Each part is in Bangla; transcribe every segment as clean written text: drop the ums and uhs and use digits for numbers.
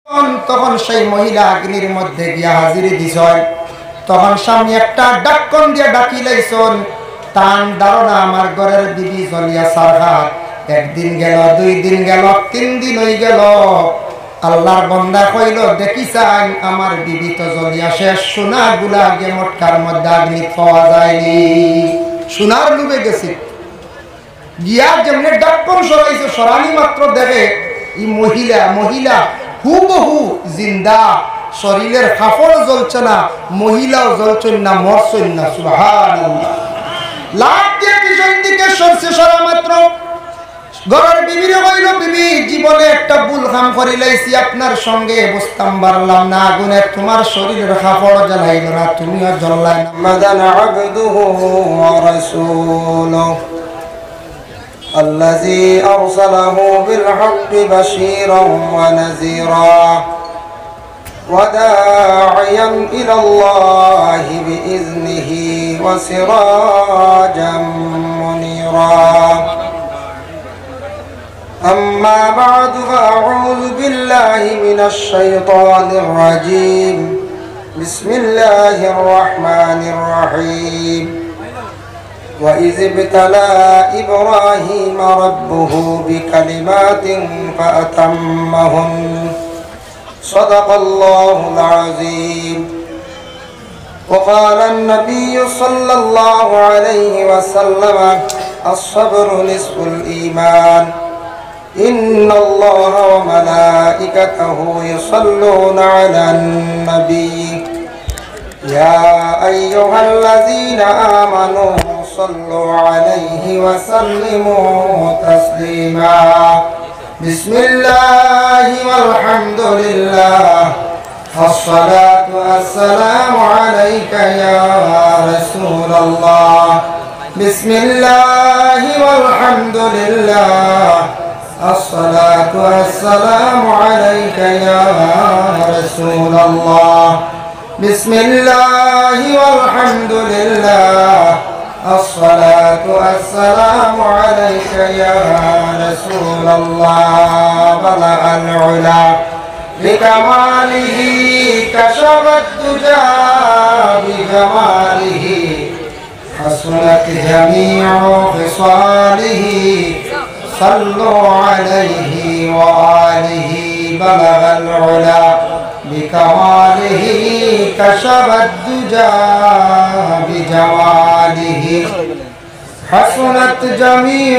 তখন সেই মহিলা অগ্নির মধ্যে গিয়া হাজিরি দিছয়। তখন স্বামী একটা ডাক্কন দিয়ে ডাকি লাইছন, তান ধারণা আমার ঘরের বিবি জ্বলিয়া সারহাত। একদিন গেল, 2 দিন গেল, 3 দিন হয়ে গেল। আল্লাহর বান্দা কইল, দেখিছেন আমার বিবি তো জ্বলিয়া শেষ, সোনাগুলা আগে মটকার মধ্যে অগ্নি পাওয়া যায়নি। সোনার ডুবে গেছে। গিয়া যেমনি ডাক্কন সরাইছে, সরানি মাত্র দেখে এই মহিলা হুবহু জিন্দা, শরীরের কাপড় জ্বলছে না, মহিলাও জ্বলছেন না, মরছেন না। সুবহানাল্লাহ। লাভ দিয়ে পিছন দিকে সরছে, সরা মাত্র ঘরের বিবিরে কইল, বিবি জীবনে একটা ভুল কাম করে লাইছি, আপনার সঙ্গে বসতাম পারলাম না, আগুনে তোমার শরীরের কাপড় জ্বালাইল না, তুমিও জ্বললাই না। মাদান আবদুহু ওয়া রাসূলুহু الذي أرسله بالحق بشيرا ونذيرا وداعيا إلى الله بإذنه وسراجا منيرا. أما بعد فأعوذ بالله من الشيطان الرجيم. بسم الله الرحمن الرحيم. وإذ ابتلى إبراهيم ربه بكلمات فأتمهن صدق الله العظيم. وقال النبي صلى الله عليه وسلم الصبر نصف الإيمان. إن الله وملائكته يصلون على النبي يا أيها الذين آمنوا صلوا عليه وسلموا تسليما. بسم الله والحمد لله والصلاة والسلام عليك يا رسول الله. بسم الله والحمد لله الصلاة والسلام عليك يا رسول الله. بسم الله والحمد لله الصلاة والسلام عليك يا رسول الله. بلغ العلا بكماله كشف الدجى بجماله حسنت جميع خصاله صلوا عليه وآله. بلغ العلا بكماله كشف الدجى بجماله حسنت جميع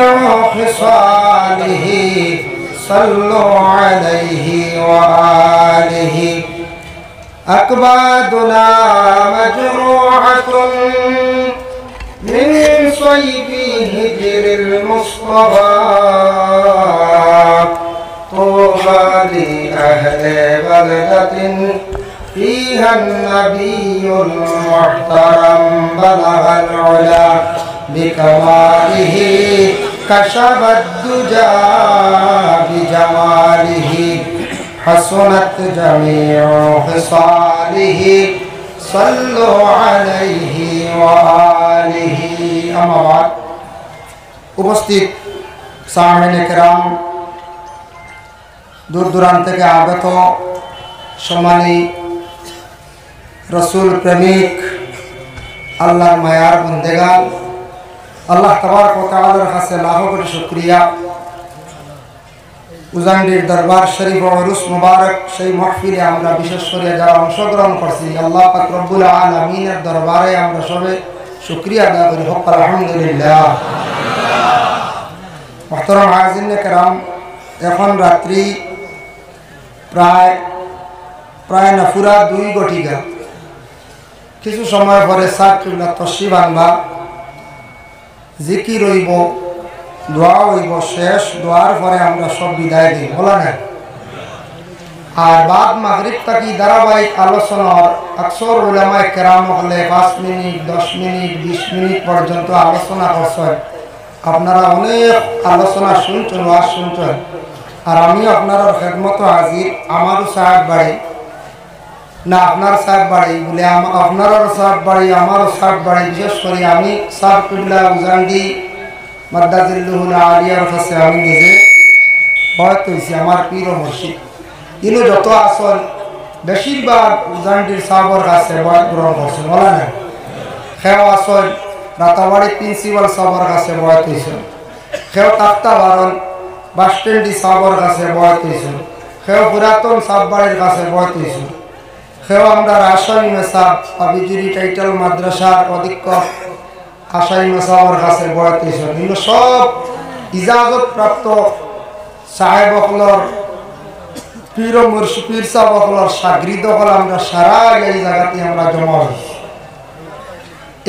خصاله صلوا عليه وآله. أكبادنا مجروحة من صيب هجر المصطفى. طوبى لأهل بلدة فيها النبي المحترم. بلغ العلا بكماله كشف الدجى بجماله حسنت جميع خصاله صلوا عليه وآله. أما بعد. উপস্থিত সামিনে কেরাম, দূর দূরান্ত থেকে আগত সম্মানী রসুল প্রেমিক আল্লাহর মায়ার বন্দেগান, আল্লাহ তাবারক ওয়া তাআলার কাছে লাখো কোটি শুকরিয়া। উজান্ডির দরবার শরীফ ও উরুস মুবারক সেই মাহফিলে আমরা বিশেষ করে যারা অংশগ্রহণ করছি, আল্লাহ পাক রব্বুল আলামিনের দরবারে আমরা সবে শুকরিয়া আদায় করি। হক আলহামদুলিল্লাহ। মুহতারাম হাজিরিন কেরাম, এখন রাত্রি প্রায় না পুরা 2 ঘটিকা। কিছু সময় পরে সাত কিবলা তশরিফ আনবা, জিকির হইব, দোয়া হইব, শেষ দোয়ার পরে আমরা সব বিদায় দিই, বলা না। আর বাদ মাগরিব থাকি ধারাবাহিক আলোচনার আকসর উলামায়ে কেরাম হলে 5 মিনিট 10 মিনিট 20 মিনিট পর্যন্ত আলোচনা করছেন। আপনারা অনেক আলোচনা শুনছেন, ওয়াজ শুনছেন। আর আমি আপনার খেদমত হাজির। আমারও সাহেব বাড়ি না আপনার সাহেব বাড়ি বলে, আপনারও সাহেব বাড়ি আমারও সাহেব বাড়ি। বিশেষ করে আমি সাহেব কিবলা উজান্ডি মাদ্দাজিল্লুহুল আলিয়ার কাছে আমি নিজে হয়তো হয়েছি, আমার পীর ও মুর্শিদ। ইনু যত আসল বেশিরভাগ উজানটির সাবর কাছে বয়াত গ্রহণ করছেন বলে না সেও আসল রাতাবাড়ি প্রিন্সিপাল সাবর কাছে বয়াত হয়েছেন সেও তাক্তা বারণ বাস স্ট্যান্ডি সাবর কাছে বয়াত হয়েছেন সেও পুরাতন সাববাড়ির কাছে বয়াত হয়েছেন সেও আমরা আসামি মেসাব আবিজুরি টাইটেল মাদ্রাসার অধীক্ষক আসামি মেসাবর কাছে বয়াত হয়েছেন কিন্তু সব ইজাজত প্রাপ্ত সাহেব অকলর পীর মুর্শিদ পীর সাহেব অকলর সাগরিদ অকল আমরা সারা এই জায়গাতে আমরা জমা হয়েছি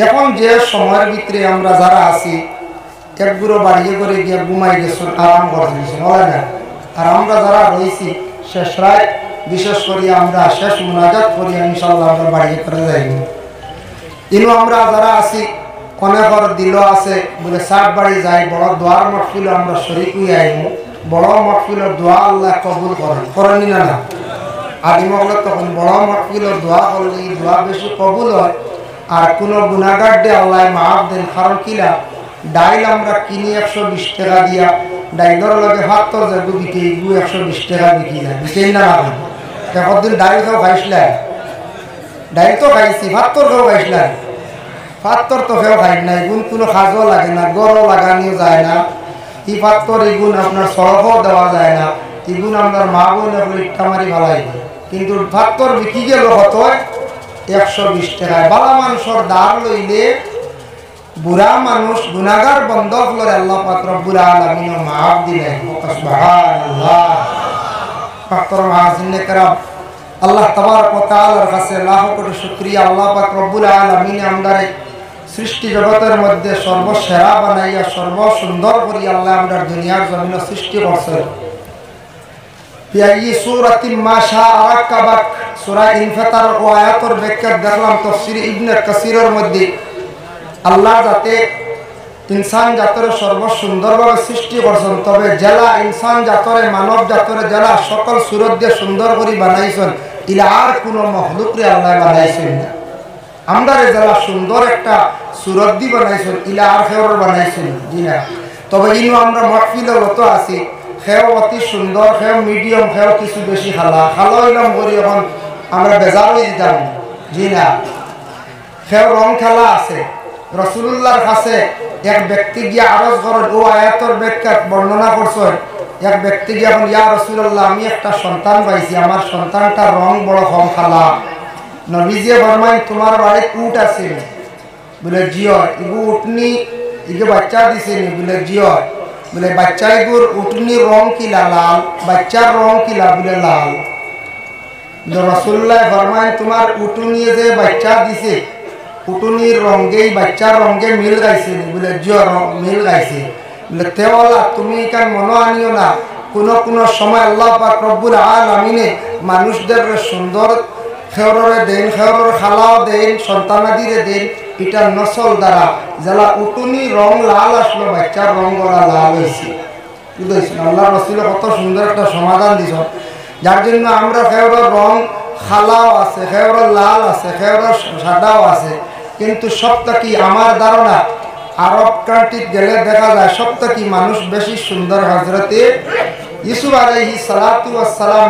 এখন যে সময়ের ভিতরে আমরা যারা আছি একগুলো বাড়িয়ে করে গিয়ে ঘুমাই গেছেন আরাম করে দিয়েছেন বলে না আর আমরা যারা রয়েছি শেষ রায় বিশেষ করে আমরা শেষ মুনাজাত করি ইনশাআল্লাহ আমরা বাড়িয়ে করে যাইনি কিন্তু আমরা যারা আছি অনেকর দিল আছে বলে সাত বাড়ি যাই বড় দোয়ার মহফিল আমরা শরীক হয়ে আইব বড় মহফিলের দোয়া আল্লাহ কবুল করেন করেনি না না আদিমগুলো তখন বড় মহফিলের দোয়া করলে এই দোয়া বেশি কবুল হয় আর কোনো গুণাগার দিয়ে আল্লাহ মাফ দেন কারণ কিনা ডাইল আমরা কিনি 120 টাকা দিয়া ডাইলর লগে ভাত যাবো বিকে 120 টাকা বিকি যায় বিকেই না একদিন ডাইল খাও খাইছিলেন ডাইল তো খাইছি ভাত তোর খাও খাইছিলেন পাত্তর তো কেউ খাই না এগুন কোনো কাজও লাগে না গড়ও লাগানিও যায় না এই পাত্তর এগুন আপনার সড়কও দেওয়া যায় না এগুন আপনার মা বোন ইট্টা মারি ভালাই কিন্তু পাত্তর বিকি গেল কত 120 টাকায় বালা মানুষের দাঁড় লইলে বুড়া মানুষ গুনাগার বন্ধ হলে আল্লাহ পাক রব্বুল আলামিন মাফ দিলেন সুবহানাল্লাহ পাত্তর মাহাজিনে کرام আল্লাহ তাবারক ওয়া তাআলার কাছে লাখ কোটি শুকরিয়া আল্লাহ পাক রব্বুল আলামিন আমাদের সৃষ্টি জগতের মধ্যে সর্বসেরা বানাইয়া সর্বসুন্দর করি আল্লাহ আমাদের দুনিয়ার জমিন সৃষ্টি করছেন এই সূরাতি মাশা আরাকাবাক সূরা ইনফিতার ও আয়াতের ব্যাখ্যা দেখলাম তাফসীর ইবনে কাসিরের মধ্যে আল্লাহ যাতে ইনসান জাতের সর্বসুন্দরভাবে সৃষ্টি করছেন তবে জেলা ইনসান জাতরে মানব জাতরে জেলা সকল সুরত দিয়ে সুন্দর করে বানাইছেন ইলা আর কোনো মখলুকরে আল্লাহ বানাইছেন না আমরা জেলা সুন্দর একটা সুরত দিয়ে বানাইছেন ইলা আর খেওর বানাইছেন জি না তবে ইনু আমরা মাহফিলের মতো আছি খেও অতি সুন্দর খেও মিডিয়াম খেও কিছু বেশি খালা হইলাম করি এখন আমরা বেজার হয়ে দিতাম জি না খেও রং খেলা আছে রাসূলুল্লাহর কাছে এক ব্যক্তি গিয়ে আরজ করেন ও আয়াতের ব্যাখ্যা বর্ণনা করছেন এক ব্যক্তি গিয়ে এখন ইয়া রাসূলুল্লাহ আমি একটা সন্তান পাইছি আমার সন্তানটার রং বড় কম খালা নবীজি ফরমায় তোমার বাড়ি উট আছে বলে জিও ইগু উটনি ইগে বাচ্চা দিছে নি বলে জিও বলে বাচ্চা ইগুর উটনি রং কি লাল বাচ্চার রং কি বলে লাল রাসূলুল্লাহ ফরমায় তোমার উটনি যে বাচ্চা দিছে উটনির রঙেই বাচ্চার রঙে মিল গাইছে বলে জিও মিল গাইছে বলে তেওলা তুমি কেন মনে আনিও না কোনো সময় আল্লাহ পাক রব্বুল আলামিনে মানুষদের সুন্দর খেওরে দেন খেওরের খালাও দেন সন্তানাদিরে দেন এটা নসল দ্বারা যারা উটনি রং লাল আসলো বাচ্চার রং গলা লাল হয়েছে বুঝেছেন আল্লাহ রাসূল কত সুন্দর একটা সমাধান দিছ যার জন্য আমরা খেওরের রং খালাও আছে খেওরের লাল আছে খেওরের সাদাও আছে কিন্তু সবটা কি আমার ধারণা আরব কান্ট্রি গেলে দেখা যায় সবটা কি মানুষ বেশি সুন্দর হযরতে ইউসুফ আলাইহিস সালাতু ওয়াস সালাম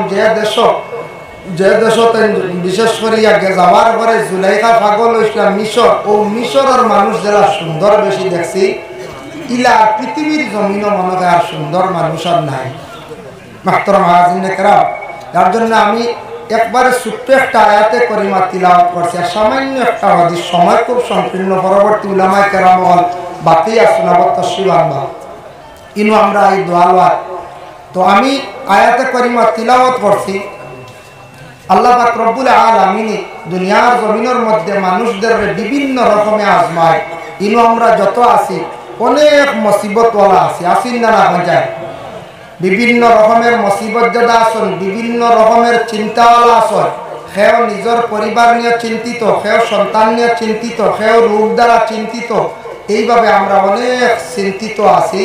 যে দেশতে বিশেষ করে আগে যাওয়ার পরে জুলাইখা পাগল হইছিল মিশর ও মিশরের মানুষ যারা সুন্দর বেশি দেখছি ইলা পৃথিবীর জমিন মনে আর সুন্দর মানুষ আর নাই মাহতারাম হাজিরিনে কেরাম যার জন্য আমি একবারে ছোট্ট একটা আয়াতে করিমা তিলাওয়াত করছি আর সামান্য একটা হাদিস সময় খুব সংকীর্ণ পরবর্তী উলামায়ে কেরাম বাকি আসনাবত তশরিবাংলা ইনু আমরা এই দোয়ালওয়াত তো আমি আয়াতে করিমা তিলাওয়াত করছি আল্লাহ পাক রব্বুল আলামিন দুনিয়ার জমিনের মধ্যে মানুষদের বিভিন্ন রকমে আজমায় ইনু আমরা যত আছি অনেক মুসিবতওয়ালা আছি আসিন না না যায় বিভিন্ন রকমের মুসিবত যারা আছেন বিভিন্ন রকমের চিন্তাওয়ালা আছেন সেও নিজের পরিবার নিয়ে চিন্তিত সেও সন্তান নিয়ে চিন্তিত সেও রোগ দ্বারা চিন্তিত এইভাবে আমরা অনেক চিন্তিত আছি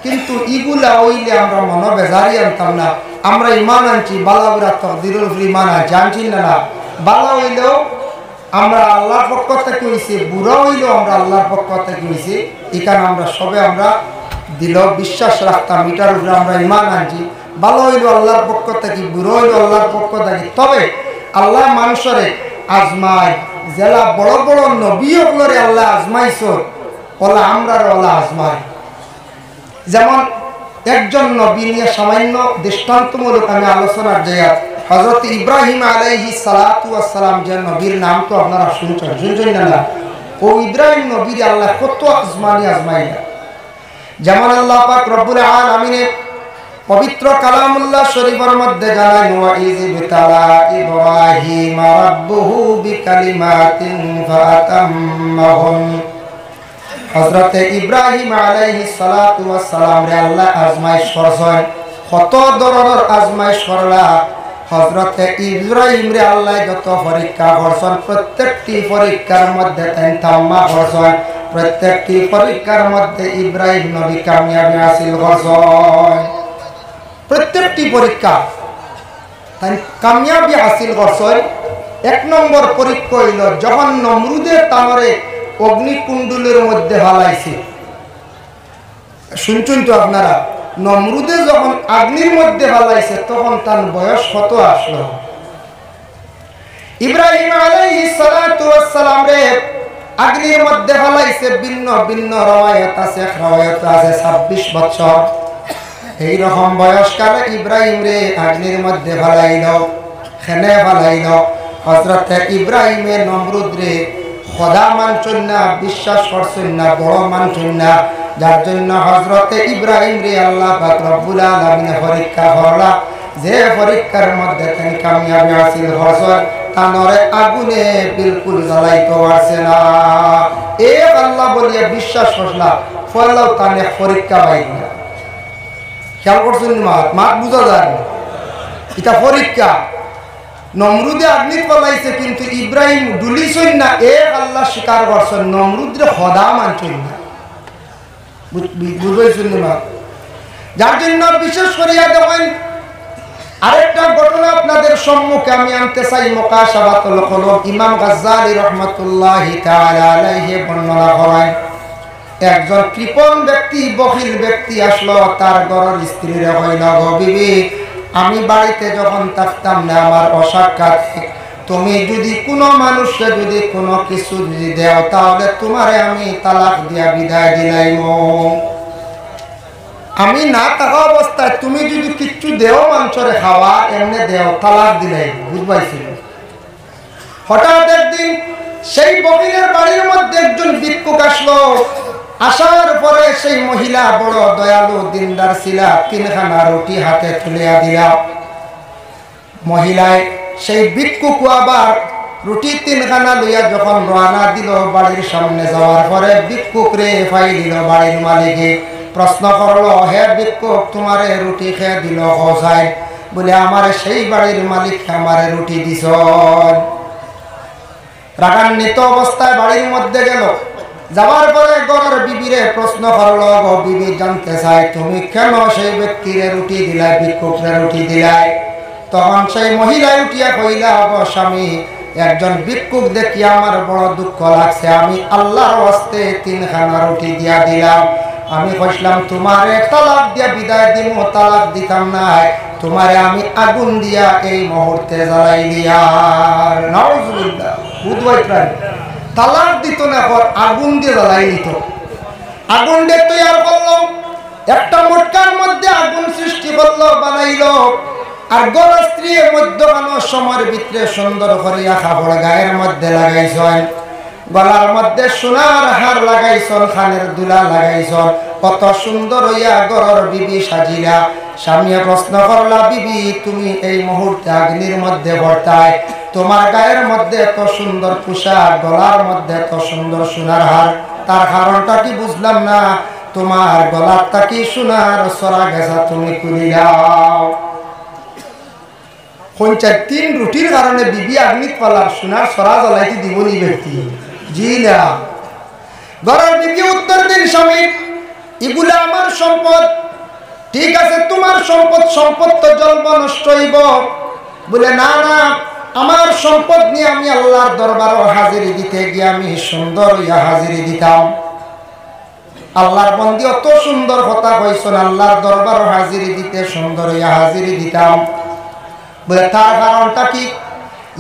কিন্তু ইগুলা হইলে আমরা মনে বেজারি আনতাম না আমরা ইমান আনছি বালাউরা তকদিরুল ইমান জানছি না বালা হইলেও আমরা আল্লাহর পক্ষ থেকে হইছে বুড়া হইলেও আমরা আল্লাহর পক্ষ থেকে হইছে এখানে আমরা সবে আমরা দিল, বিশ্বাস রাখতাম এটার উপরে আমরা ইমান আনছি, ভালো হইল আল্লাহর পক্ষ থেকে, বুড়ো হইল আল্লাহর পক্ষ থেকে। তবে আল্লাহ মানুষরে আজমায়, জেলা বড় বড় নবীগুলোরে আল্লাহ আজমাইছ, ওলা আমরা ওলা আজমাই। যেমন একজন নবী নিয়ে সামান্য দৃষ্টান্তমূলক আমি আলোচনার জায়গা, হযরত ইব্রাহিম আলাইহিস সালাতু ওয়াস সালাম, যে নবীর নাম তো আপনারা শুনছেন না, ও ইব্রাহিম নবীর আল্লাহ কত আজমাইনা। যেমন আল্লাহ পাক রব্বুল আলামিনের পবিত্র কালামুল্লাহ শরীফের মধ্যে জানায়, ওয়া ইয বিতালা ইব্রাহিম রাব্বুহু বিকালিমাতিন ফাতাম্মাহুন। হযরত ইব্রাহিম আলাইহিস সালাতু ওয়াস সালাম রে আল্লাহ আজমাইশ করছেন। কত ধরনের আজমাইশ করলা। হযরত ইব্রাহিম রে আল্লাহ যত পরীক্ষা করছেন, প্রত্যেকটি পরীক্ষার মধ্যে তাই তাম্মা করছেন, প্রত্যেকটি পরীক্ষার মধ্যে ইব্রাহিম নবী কামিয়াবি হাসিল করছেন। প্রত্যেকটি পরীক্ষা তাই কামিয়াবি হাসিল করছেন। এক নম্বর পরীক্ষা হইল যখন নমরুদের তানরে অগ্নিকুণ্ডলের মধ্যে হালাইছে। শুনছেন তো আপনারা, নমরুদে যখন আগ্নির মধ্যে হালাইছে তখন তার বয়স কত আসলো? ইব্রাহিম আলাইহিস সালাতু ওয়াস সালাম রে আগ্নির মধ্যে হালাইছে। ভিন্ন ভিন্ন রওয়ায়াত আছে, এক রওয়ায়াত আছে 26 বছর। এই রকম বয়সকালে ইব্রাহিম রে আগ্নির মধ্যে হালাইলো। খেনে হালাইলো হযরত ইব্রাহিমের নমরুদ রে খোদা মানছেন না, বিশ্বাস করছেন না, বড় মানছেন না। যার জন্য হযরতে ইব্রাহিম রে আল্লাহ পাক রব্বুল আলামিন পরীক্ষা করলা। যে পরীক্ষার মধ্যে তিনি কামিয়াবি হাসিল করছেন, তানরে আগুনে বিলকুল জ্বালাইতে পারছে না। এ আল্লাহ বলিয়া বিশ্বাস করলা, ফলাও তানে পরীক্ষা পাইল না। খেয়াল করছেন মাত বুঝা যায় না, এটা পরীক্ষা। নমরুদে আগ্নি পলাইছে কিন্তু ইব্রাহিম ডুলিছেন না, এ আল্লাহ স্বীকার করছেন, নমরুদরে খোদা মানছেন না। বুঝবেন না? যার জন্য বিশেষ করিয়া দেখেন আরেকটা ঘটনা আপনাদের সম্মুখে আমি আনতে চাই। মুকাশাফাতুল কুলুব ইমাম গাজ্জালী রাহমাতুল্লাহি তাআলা আলাইহি বর্ণনা করেন, একজন কৃপণ ব্যক্তি, বখিল ব্যক্তি আসলো তার ঘরের স্ত্রীরে কইল, গো বিবি, আমি বাড়িতে যখন থাকতাম না আমার অসাক্ষাৎ, তুমি যদি কোনো মানুষকে যদি কোনো কিছু যদি দেও তাহলে তোমারে আমি তালাক দিয়া বিদায় দিলাইম। আমি না থাকা অবস্থায় তুমি যদি কিচ্ছু দেও মানুষরে খাওয়া এমনি দেও, তালাক দিলাই। বুঝবাইছিল? হঠাৎ একদিন সেই বকিলের বাড়ির মধ্যে একজন ভিক্ষুক আসলো। আসার পরে সেই মহিলা বড় দয়ালু দিনদার ছিল, 3খানা রুটি হাতে তুলিয়া দিলা। মহিলায় সেই ভিক্ষুক আবার রুটি 3খানা লইয়া যখন রওনা দিল বাড়ির সামনে যাওয়ার পরে ভিক্ষুক রে ফাই দিল বাড়ির মালিকে। প্রশ্ন করলো, হে ভিক্ষুক, তোমারে রুটি খেয়ে দিল হোসাইন? বলে, আমারে সেই বাড়ির মালিক আমারে রুটি দিছ। রাগান্বিত অবস্থায় বাড়ির মধ্যে গেল। যাওয়ার পরে ঘরের বিবিরে প্রশ্ন করলো, গো বিবি, জানতে চাই তুমি কেন সেই ব্যক্তিরে রুটি দিলাই, ভিক্ষুকরে রুটি দিলাই? তখন সেই মহিলা উঠিয়া কইলা, গো স্বামী, একজন ভিক্ষুক দেখিয়া আমার বড় দুঃখ লাগছে, আমি আল্লাহর ওয়াস্তে 3খানা রুটি দিয়া দিলাম। আমি কইলাম তোমারে তালাক দিয়া বিদায় দিব, তালাক দিতাম না, তোমারে আমি আগুন দিয়া এই মুহূর্তে জ্বালাই দিয়া। নাউজুবিল্লাহ। বুধবাই তালাক দিত না, আগুন দিয়ে জ্বালাই দিত। আগুন দিয়ে তৈরি করলো, একটা মোটকার মধ্যে আগুন সৃষ্টি করলো, বানাইলো। আর গড় স্ত্রীর মধ্যখানো সময়ের ভিতরে সুন্দর করিয়া কাপড় গায়ের মধ্যে লাগাইছেন, গলার মধ্যে সোনার হার লাগাইছেন, খানের দুলা লাগাইছেন। কত সুন্দর হইয়া গড়র বিবি সাজিলা। স্বামী প্রশ্ন করলা, বিবি, তুমি এই মুহূর্তে আগ্নির মধ্যে বর্তায়, তোমার গায়ের মধ্যে এত সুন্দর পোশাক, গলার মধ্যে এত সুন্দর সোনার হার, তার কারণটা কি বুঝলাম না। তোমার গলারটা কি সোনার সরা গেছা, তুমি করিলাও। 3 রুটির কারণে বিবি আগ্নিত পালার সোনার সরা জ্বলাইতে দিব নি ব্যক্তি? জি না। ঘরের বিবি উত্তর দিন, স্বামী, এগুলা আমার সম্পদ। ঠিক আছে, তোমার সম্পদ, সম্পদ তো জ্বলব, নষ্ট হইব। বলে, না না, আমার সম্পদ নিয়ে আমি আল্লাহর দরবারে হাজিরি দিতে গিয়ে আমি সুন্দর ইয়া হাজিরি দিতাম। আল্লাহর বন্দি অত সুন্দর কথা কইছেন, আল্লাহর দরবার হাজিরি দিতে সুন্দর ইয়া হাজিরি দিতাম। বলে তার কারণটা কি?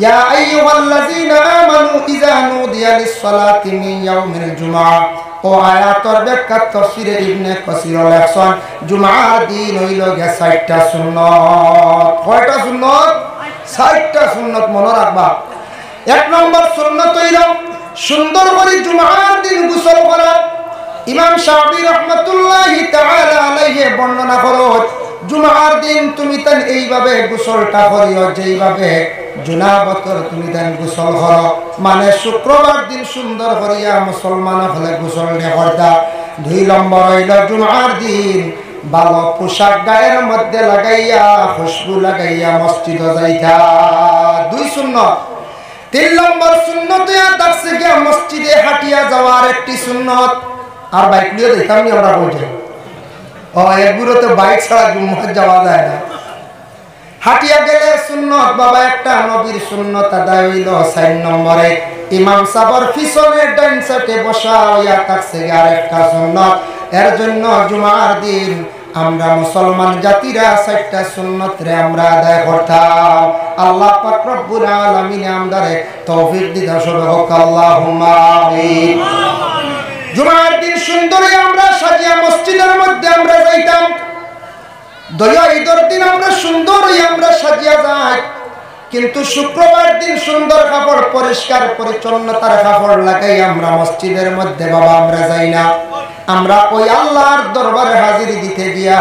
ইয়া আইয়ুহাল্লাযীনা আমানু ইযা নুদিয়া লিস-সালাতি মিন ইয়াউমিল জুমআহ। ও আয়াতের ব্যাখ্যা তাফসীরে ইবনে কাসীর লেখছেন, জুমআর দিন হইল গে ৬০টা সুন্নাত। কয়টা সুন্নাত? ৬০টা সুন্নাত মনে রাখবা। এক নম্বর সুন্নাত হইল সুন্দর করে জুমআর দিন গোসল করা। ইমাম শাফি রাহমাতুল্লাহি তাআলা আলাইহি বর্ণনা করো, জুমআর দিন তুমি তান এইভাবে গোসলটা করিও যেইভাবে জুনাবতর তুমি তান গোসল করো। মানে শুক্রবার দিন সুন্দর করিয়া মুসলমান হলে গোসল নে করদা। ২ নম্বর হইল জুমআর দিন ভালো পোশাক গায়ের মধ্যে লাগাইয়া খুশবু লাগাইয়া মসজিদে যাইতা। ২ সুন্নাত। ৩ নম্বর সুন্নাত আছে গিয়া মসজিদে হাঁটিয়া যাওয়ার একটি সুন্নাত। আর বাইক নিয়ে দেখতাম নি আমরা বলছি, ও এগুলো তো বাইক ছাড়া জুম্মাত যাওয়া যায় না। হাঁটিয়া গেলে সুন্নত বাবা একটা নবীর সুন্নত আদায় হইল। ৪ নম্বরে ইমাম সাহেবের পিছনে ডান সাইডে বসা হইয়া থাকছে আর একটা সুন্নত। এর জন্য জুমার দিন আমরা মুসলমান জাতিরা ৪টা সুন্নত রে আমরা আদায় করতাম। আল্লাহ পাক রব্বুল আলামিন আমাদের তৌফিক দিতে সবে হোক, আল্লাহুম্মা আমিন। জুমার দিন সুন্দর আমরা সাজিয়া মসজিদের মধ্যে আমরা যাইতাম। দয়া ঈদের দিন আমরা সুন্দর আমরা সাজিয়া যাই, কিন্তু শুক্রবার দিন সুন্দর কাপড় পরিষ্কার পরিচ্ছন্নতার কাপড় লাগাই আমরা মসজিদের মধ্যে বাবা আমরা যাই না। আমরা ওই আল্লাহর দরবারে হাজিরি দিতে গিয়া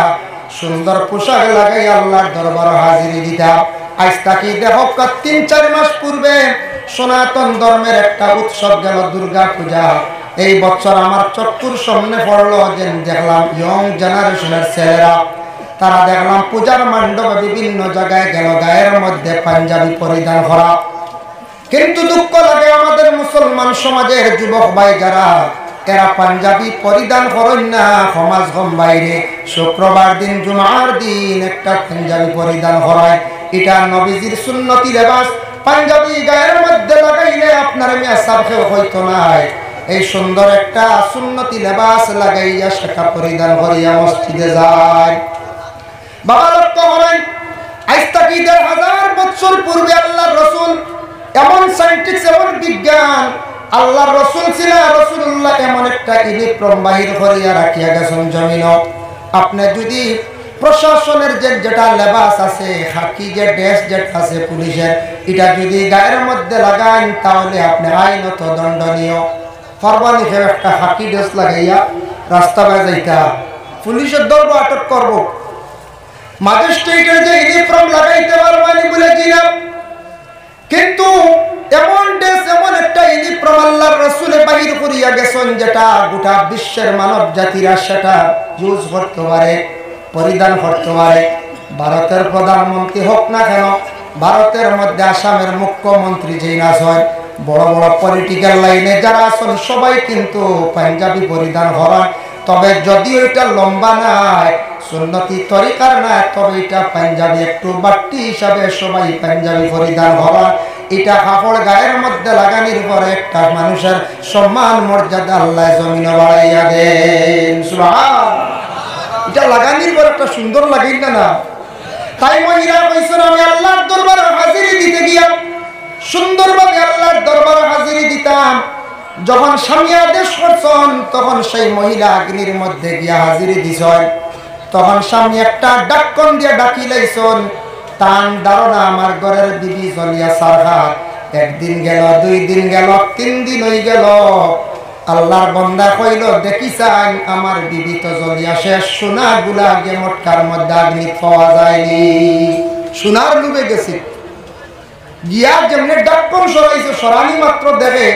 সুন্দর পোশাক লাগাই আল্লাহর দরবারে হাজিরি দিতাম। আজ তাকি দেখো ৩-৪ মাস পূর্বে সনাতন ধর্মের একটা উৎসব গেল, দুর্গা পূজা। এই বছর আমার চক্ষুর সামনে পড়লো যে দেখলাম ইয়ং জেনারেশনের ছেলেরা, তারা দেখলাম পূজার মণ্ডপে বিভিন্ন জায়গায় গেল গায়ের মধ্যে পাঞ্জাবি পরিধান করা। কিন্তু দুঃখ লাগে আমাদের মুসলমান সমাজের যুবক ভাই যারা, এরা পাঞ্জাবি পরিধান করেন না সমাজ কম বাইরে। শুক্রবার দিন জুমার দিন একটা পাঞ্জাবি পরিধান করায়, এটা নবীজির সুন্নতি লেবাস। পাঞ্জাবি গায়ের মধ্যে লাগাইলে আপনার মিয়া সারফেও হইতো নাই। এই সুন্দর একটা সুন্নতি লেবাস লাগাইয়া সেটা পরিধান করিয়া মসজিদে যায়। বাবা লক্ষ্য করেন, আজ থেকে ১,৫০০ বছর পূর্বে আল্লাহর রাসূল এমন সায়েন্টিস্ট, এমন বিজ্ঞান, আল্লাহর রাসূল ছিল রাসূলুল্লাহ এমন একটা ইলেকট্রন বাহির করিয়া রাখিয়া গেছেন জমিন। আপনি যদি প্রশাসনের যেটা লেবাস আছে, খাকি যে ড্রেস যেটা আছে পুলিশের, এটা যদি গায়ের মধ্যে লাগান তাহলে আপনি আইনত দণ্ডনীয়। ফরমানি খেয়ে একটা খাকি ড্রেস লাগাইয়া রাস্তা বাজাইতা, পুলিশের ধরবো, আটক করবো। ম্যাজিস্ট্রেটের যে ইউনিফর্ম লাগাইতে পারবানি বলে দিলাম, কিন্তু এমন ড্রেস, এমন একটা ইউনিফর্ম আল্লাহর রাসূল বাহির করিয়া গেছেন যেটা গোটা বিশ্বের মানব জাতিরা সেটা ইউজ করতে পারে, পরিধান করতে পারে। ভারতের প্রধানমন্ত্রী হোক না কেন, ভারতের মধ্যে আসামের মুখ্যমন্ত্রী যেই না হয়, বড় বড় পলিটিক্যাল লাইনে যারা আছেন সবাই কিন্তু পাঞ্জাবি পরিধান করেন। তবে যদিও এটা লম্বা নাই, সুন্নতি তরিকার না, তবে এটা পাঞ্জাবি একটু বাড়তি হিসাবে সবাই পাঞ্জাবি পরিধান করেন। এটা কাপড় গায়ের মধ্যে লাগানোর পরে একটা মানুষের সম্মান মর্যাদা আল্লাহ জমিনে বাড়াইয়া দেন। সুবহানাল্লাহ। এটা লাগানোর পর একটা সুন্দর লাগিল না। তাই মহিলা কইছেন, আমি আল্লাহর দরবারে হাজিরি দিতে গিয়া সুন্দরভাবে আল্লাহর দরবারে হাজিরি দিতাম। যখন স্বামী আদেশ করছেন তখন সেই মহিলা অগ্নির মধ্যে গিয়া হাজিরি দিছেন। তখন স্বামী একটা ডাক্কন দিয়ে ডাকি লাইছেন, তান ধারণা আমার ঘরের বিবি জ্বলিয়া সারহাত। ১ দিন গেল, ২ দিন গেল, ৩ দিন হয়ে গেল। আল্লাহর বান্দা কইল, দেখিছেন আমার বিবি তো জ্বলিয়া শেষ, সোনাগুলা আগে মটকার মধ্যে অগ্নি পাওয়া যায়নি। সোনার ডুবে গেছে। গিয়া যেমনি ডাক্কন সরাইছে, সরানি মাত্র দেখে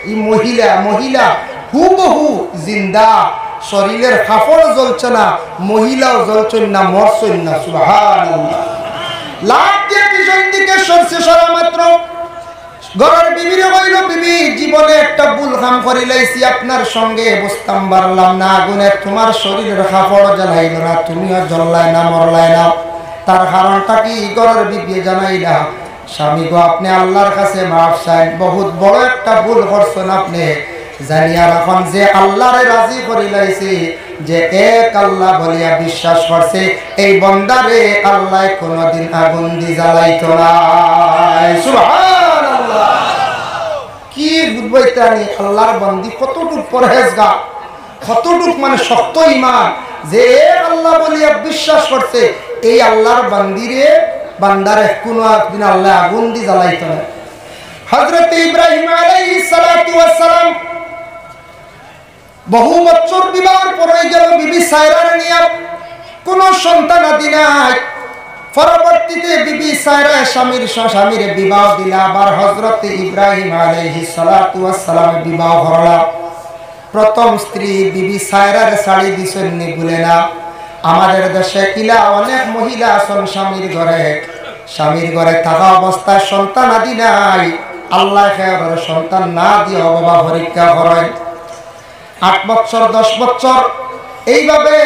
এই মহিলা হুবহু জিন্দা, শরীরের কাপড় জ্বলছে না, মহিলাও জ্বলছেন না, মরছেন না। সুবহানাল্লাহ। লাভ দিয়ে পিছন দিকে সরছে, সরা মাত্র ঘরের বিবিরে কইল, বিবি জীবনে একটা ভুল কাম করে লাইছি, আপনার সঙ্গে বুঝতাম পারলাম না, আগুনে তোমার শরীরের কাপড় জ্বালাইল না, তুমিও জ্বললাই না, মরলাই না। তার কারণটা কি ঘরের বিবি জানাইলা, স্বামী গো আপনি আল্লাহর কাছে মাফ চান, বহুত বড় একটা ভুল করছেন আপনি। জানিয়া রাখুন যে আল্লাহরে রাজি করি লাইছে, যে এক আল্লাহ বলিয়া বিশ্বাস করছে, এই বান্দারে আল্লাহ কোনদিন আগুন দি জ্বালাইতো না। সুবহানাল্লাহ। কি বুঝবাইতানি আল্লাহর বান্দি কতটুক পরহেজগার, কতটুক মানে শক্ত ঈমান, যে এক আল্লাহ বলিয়া বিশ্বাস করছে, এই আল্লাহর বান্দারে কোনো একদিন আল্লাহ আগুন দি জ্বালাইতো না। হযরত ইব্রাহিম আলাইহিস সালাতু ওয়াস সালাম বহু বছর বিবাহের পরে গেল বিবি সায়রার নিয়ে, কোন সন্তান আদি নাই। পরবর্তীতে বিবি সায়রা স্বামীর বিবাহ দিলা, আবার হযরত ইব্রাহিম আলাইহিস সালাতু ওয়াস সালাম বিবাহ করলা। প্রথম স্ত্রী বিবি সায়রার শাড়ি দিছেন নি ভুলে না। আমাদের দেশে ইলা অনেক মহিলা আছেন স্বামীর ঘরে থাকা অবস্থায় সন্তান আদি নাই, আল্লাহ খেয়ার সন্তান না দিয়ে বাবা পরীক্ষা করেন। 8 বছর 10 বছর এইভাবে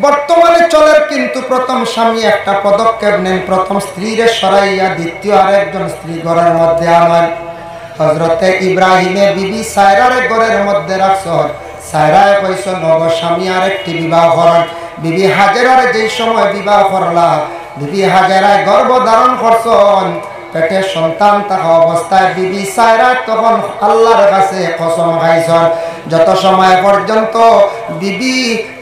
বর্তমানে চলে, কিন্তু প্রথম স্বামী একটা পদক্ষেপ নেন, প্রথম স্ত্রীরে সরাইয়া দ্বিতীয় আরেকজন স্ত্রী ঘরের মধ্যে আনেন। হযরতে ইব্রাহিমে বিবি সায়রার ঘরের মধ্যে রাখছেন। সায়রায় কইছে নব স্বামী আরেকটি বিবাহ করেন। বিবি হাজেরার যেই সময় বিবাহ করলা, বিবি হাজেরায় গর্ভ ধারণ করছেন, পেটে সন্তান থাকা অবস্থায় বিবি সায়রা তখন আল্লাহর কাছে কসম খাইছেন, যত সময় পর্যন্ত বিবি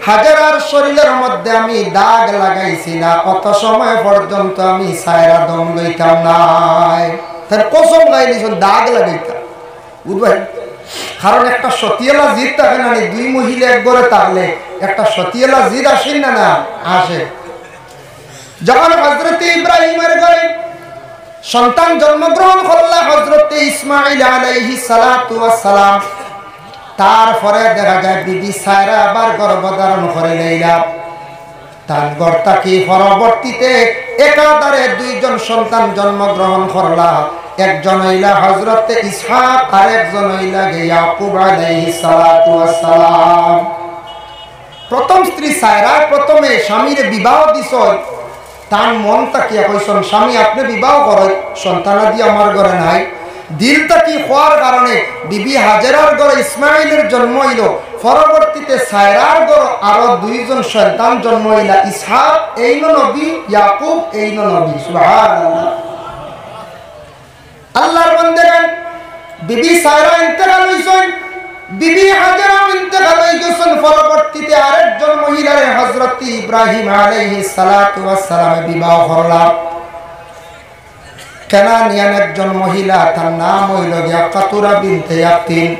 হাজেরার শরীরের মধ্যে আমি দাগ লাগাইছি না, অত সময় পর্যন্ত আমি সায়রা দম লইতাম নাই। তার কসম গাইলিছেন দাগ লাগাইতাম, বুঝবেন? কারণ একটা সতিয়ালা জিদ থাকে না, দুই মহিলা এক ঘরে থাকলে একটা সতিয়ালা জিদ আসেন না, না আসে। যখন হযরতে ইব্রাহিমের ঘরে সন্তান জন্মগ্রহণ করলা হযরতে ইসমাঈল আলাইহিস সালাতু ওয়াস সালাম, তারপরে দেখা যায় বিবি সায়রা আবার গর্ভধারণ করে লইলা। তার গর্তা কি পরবর্তীতে একাধারে 2 জন সন্তান জন্মগ্রহণ করলা। একজন হইলা হযরতে ইসহাক, আর একজন হইলা ইয়াকুব আলাইহিস সালাতু ওয়াস সালাম। প্রথম স্ত্রী সায়রা প্রথমে স্বামীর বিবাহ দিছ, তার মন তাকিয়া কইছেন স্বামী আপনি বিবাহ করেন, সন্তানাদি আমার ঘরে নাই। দিল তাকি হওয়ার কারণে বিবি হাজেরার ঘরে ইসমাইলের জন্ম হইল, পরবর্তীতে সায়রার ঘরে আরো 2 জন সন্তান জন্ম হইলা, ইসহাক এইনো নবী, ইয়াকুব এইনো নবী। সুবহানাল্লাহ। আল্লাহর বান্দাগণ, বিবি সায়রা ইন্তেকাল হইছেন, বিবি হাজেরা ইন্তেকাল হয়ে গেছেন, পরবর্তীতে আরেকজন মহিলার হযরত ইব্রাহিম আলাইহিস সালাতু ওয়াস সালাম বিবাহ করলা। কেনানিয়ান একজন মহিলা, তার নাম হইল কাতুরা বিনতে ইয়াকিন।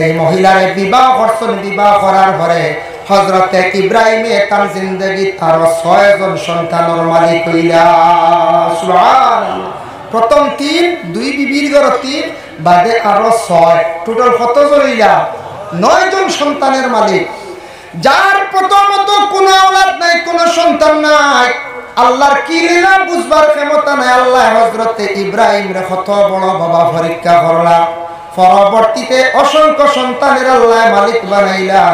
এই মহিলারে বিবাহ করছেন, বিবাহ করার পরে হযরতে ইব্রাহিমে তার জিন্দেগি তার 6 জন সন্তানের মালিক হইলা। সুবহানাল্লাহ। প্রথম 3, 2 বিবির ঘর 3, বাদে আরো 6, টোটাল কত জন হইলা? 9 জন সন্তানের মালিক। যার প্রথমত কোনো আওলাদ নাই, কোনো সন্তান নাই, আল্লাহর কি লীলা বুঝবার ক্ষমতা নাই। আল্লাহ হযরতে ইব্রাহিম রে কত বড় বাবা পরীক্ষা করলা, পরবর্তীতে অসংখ্য সন্তানের আল্লাহ মালিক বানাইলা।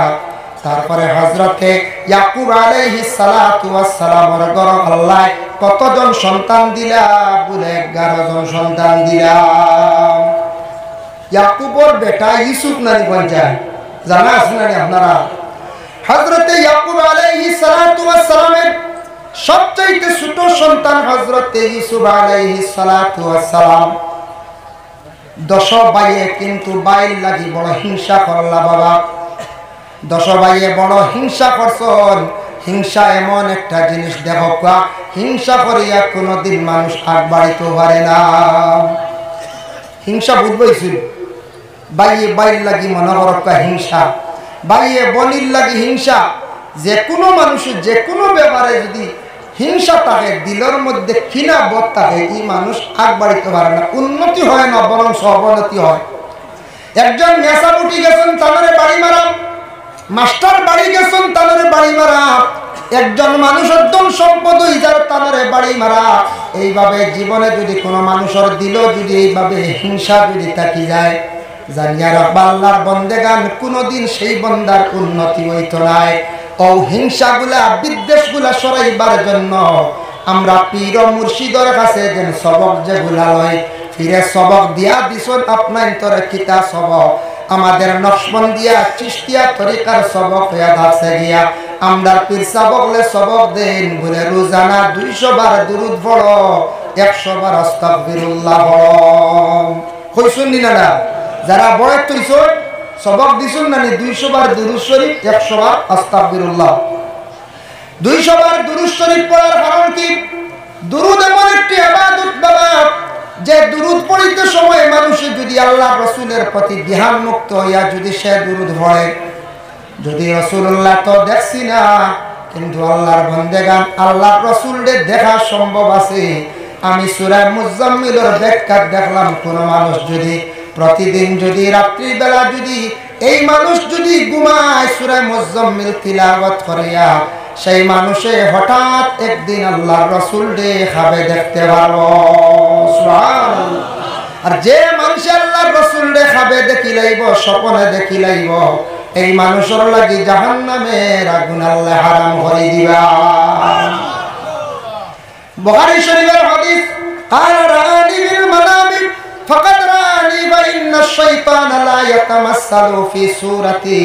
তারপরে হযরতে ইয়াকুব আলাইহিস সালাতু ওয়াস সালামের ঘর আল্লাহ কতজন সন্তান দিলা? বলে 11 জন সন্তান দিলা। ইয়াকুবের বেটা ইউসুফ নানি পঞ্চায় জানা আছে না আপনারা? হযরতে ইয়াকুব আলাইহিস সালাতু ওয়াস সালামের সবচেয়ে ছোট সন্তান হযরতে ইউসুফ আলাইহিস সালাতু ওয়াস সালাম। 10 ভাইয়ে কিন্তু বাইর লাগি বড় হিংসা করলা বাবা। 10 ভাইয়ে বড় হিংসা করছন। হিংসা এমন একটা জিনিস দেখো, হিংসা করিয়া কোনোদিন মানুষ আগ বাড়িতে পারে না। হিংসা বুঝবইছিল, বাইয়ে বাইর লাগি মনে করকা হিংসা, বাইয়ে বনির লাগি হিংসা। যে কোনো মানুষের যে কোনো ব্যাপারে যদি হিংসা থাকে, দিলের মধ্যে কিনা বোধ থাকে, এই মানুষ আগ বাড়িতে পারে না, উন্নতি হয় না, বরং অবনতি হয়। একজন মেসা উঠি গেছেন, তাদের বাড়ি মারা। মাস্টার বাড়ি গেছেন, তাদের বাড়ি মারা। একজন মানুষ একদম সম্পদ হইজার, তাদের বাড়ি মারা। এইভাবে জীবনে যদি কোনো মানুষের দিল যদি এইভাবে হিংসা যদি থাকি যায়, জানিয়া রাখবা আল্লাহর বন্দেগান কোনোদিন সেই বন্দার উন্নতি হইতো নাই। ও হিংসাগুলা বিদ্বেষগুলা সরাইবার জন্য আমরা পীর ও মুর্শিদের কাছে যেন সবক যেগুলা লয়, ফিরে সবক দিয়া দিছন আপনার তোরে কিতা সবক আমাদের নকশবন্দিয়া চিশতিয়া তরিকার সবক হইয়া দাসে গিয়া আমরার পীর সাবকলে সবক দেন বলে রোজানা 200 বার দুরুদ পড়ো 100 বার আস্তাগফিরুল্লাহ পড়ো কইছুন না যারা বয়স তৈছন সবক দিছুন না 200 বার দুরুদ শরীফ 100 বার আস্তাগফিরুল্লাহ 200 বার দুরুদ শরীফ পড়ার কারণ কি দুরুদ এমন একটি ইবাদত বাবা যে দুরুদ পড়িতে সময় মানুষ যদি আল্লাহ রাসূলের প্রতি ধ্যান মুক্ত হইয়া যদি সে দুরুদ পড়ে যদি রাসূলুল্লাহ তো দেখছি না কিন্তু আল্লাহর বান্দাগান আল্লাহ রাসূলের দেখা সম্ভব আছে আমি সূরা মুজাম্মিলের ব্যাখ্যা দেখলাম কোন মানুষ যদি প্রতিদিন যদি রাত্রি বেলা যদি এই মানুষ যদি ঘুমায় সূরা মুজাম্মিল তিলাওয়াত করিয়া সেই মানুষে হঠাৎ একদিন আল্লাহর রাসূল দেখাবে দেখতে পারবো সুবহানাল্লাহ আর যে মানুষ আল্লাহর রাসূল দেখাবে দেখিলাইব স্বপ্নে দেখিলাইব এই মানুষের লাগি জাহান্নামের আগুন আল্লাহ হারাম করে দিবা বুখারী শরীফের হাদিস قال رآني بالمنام فقد رآني وإن الشيطان لا يتمثل في صورتي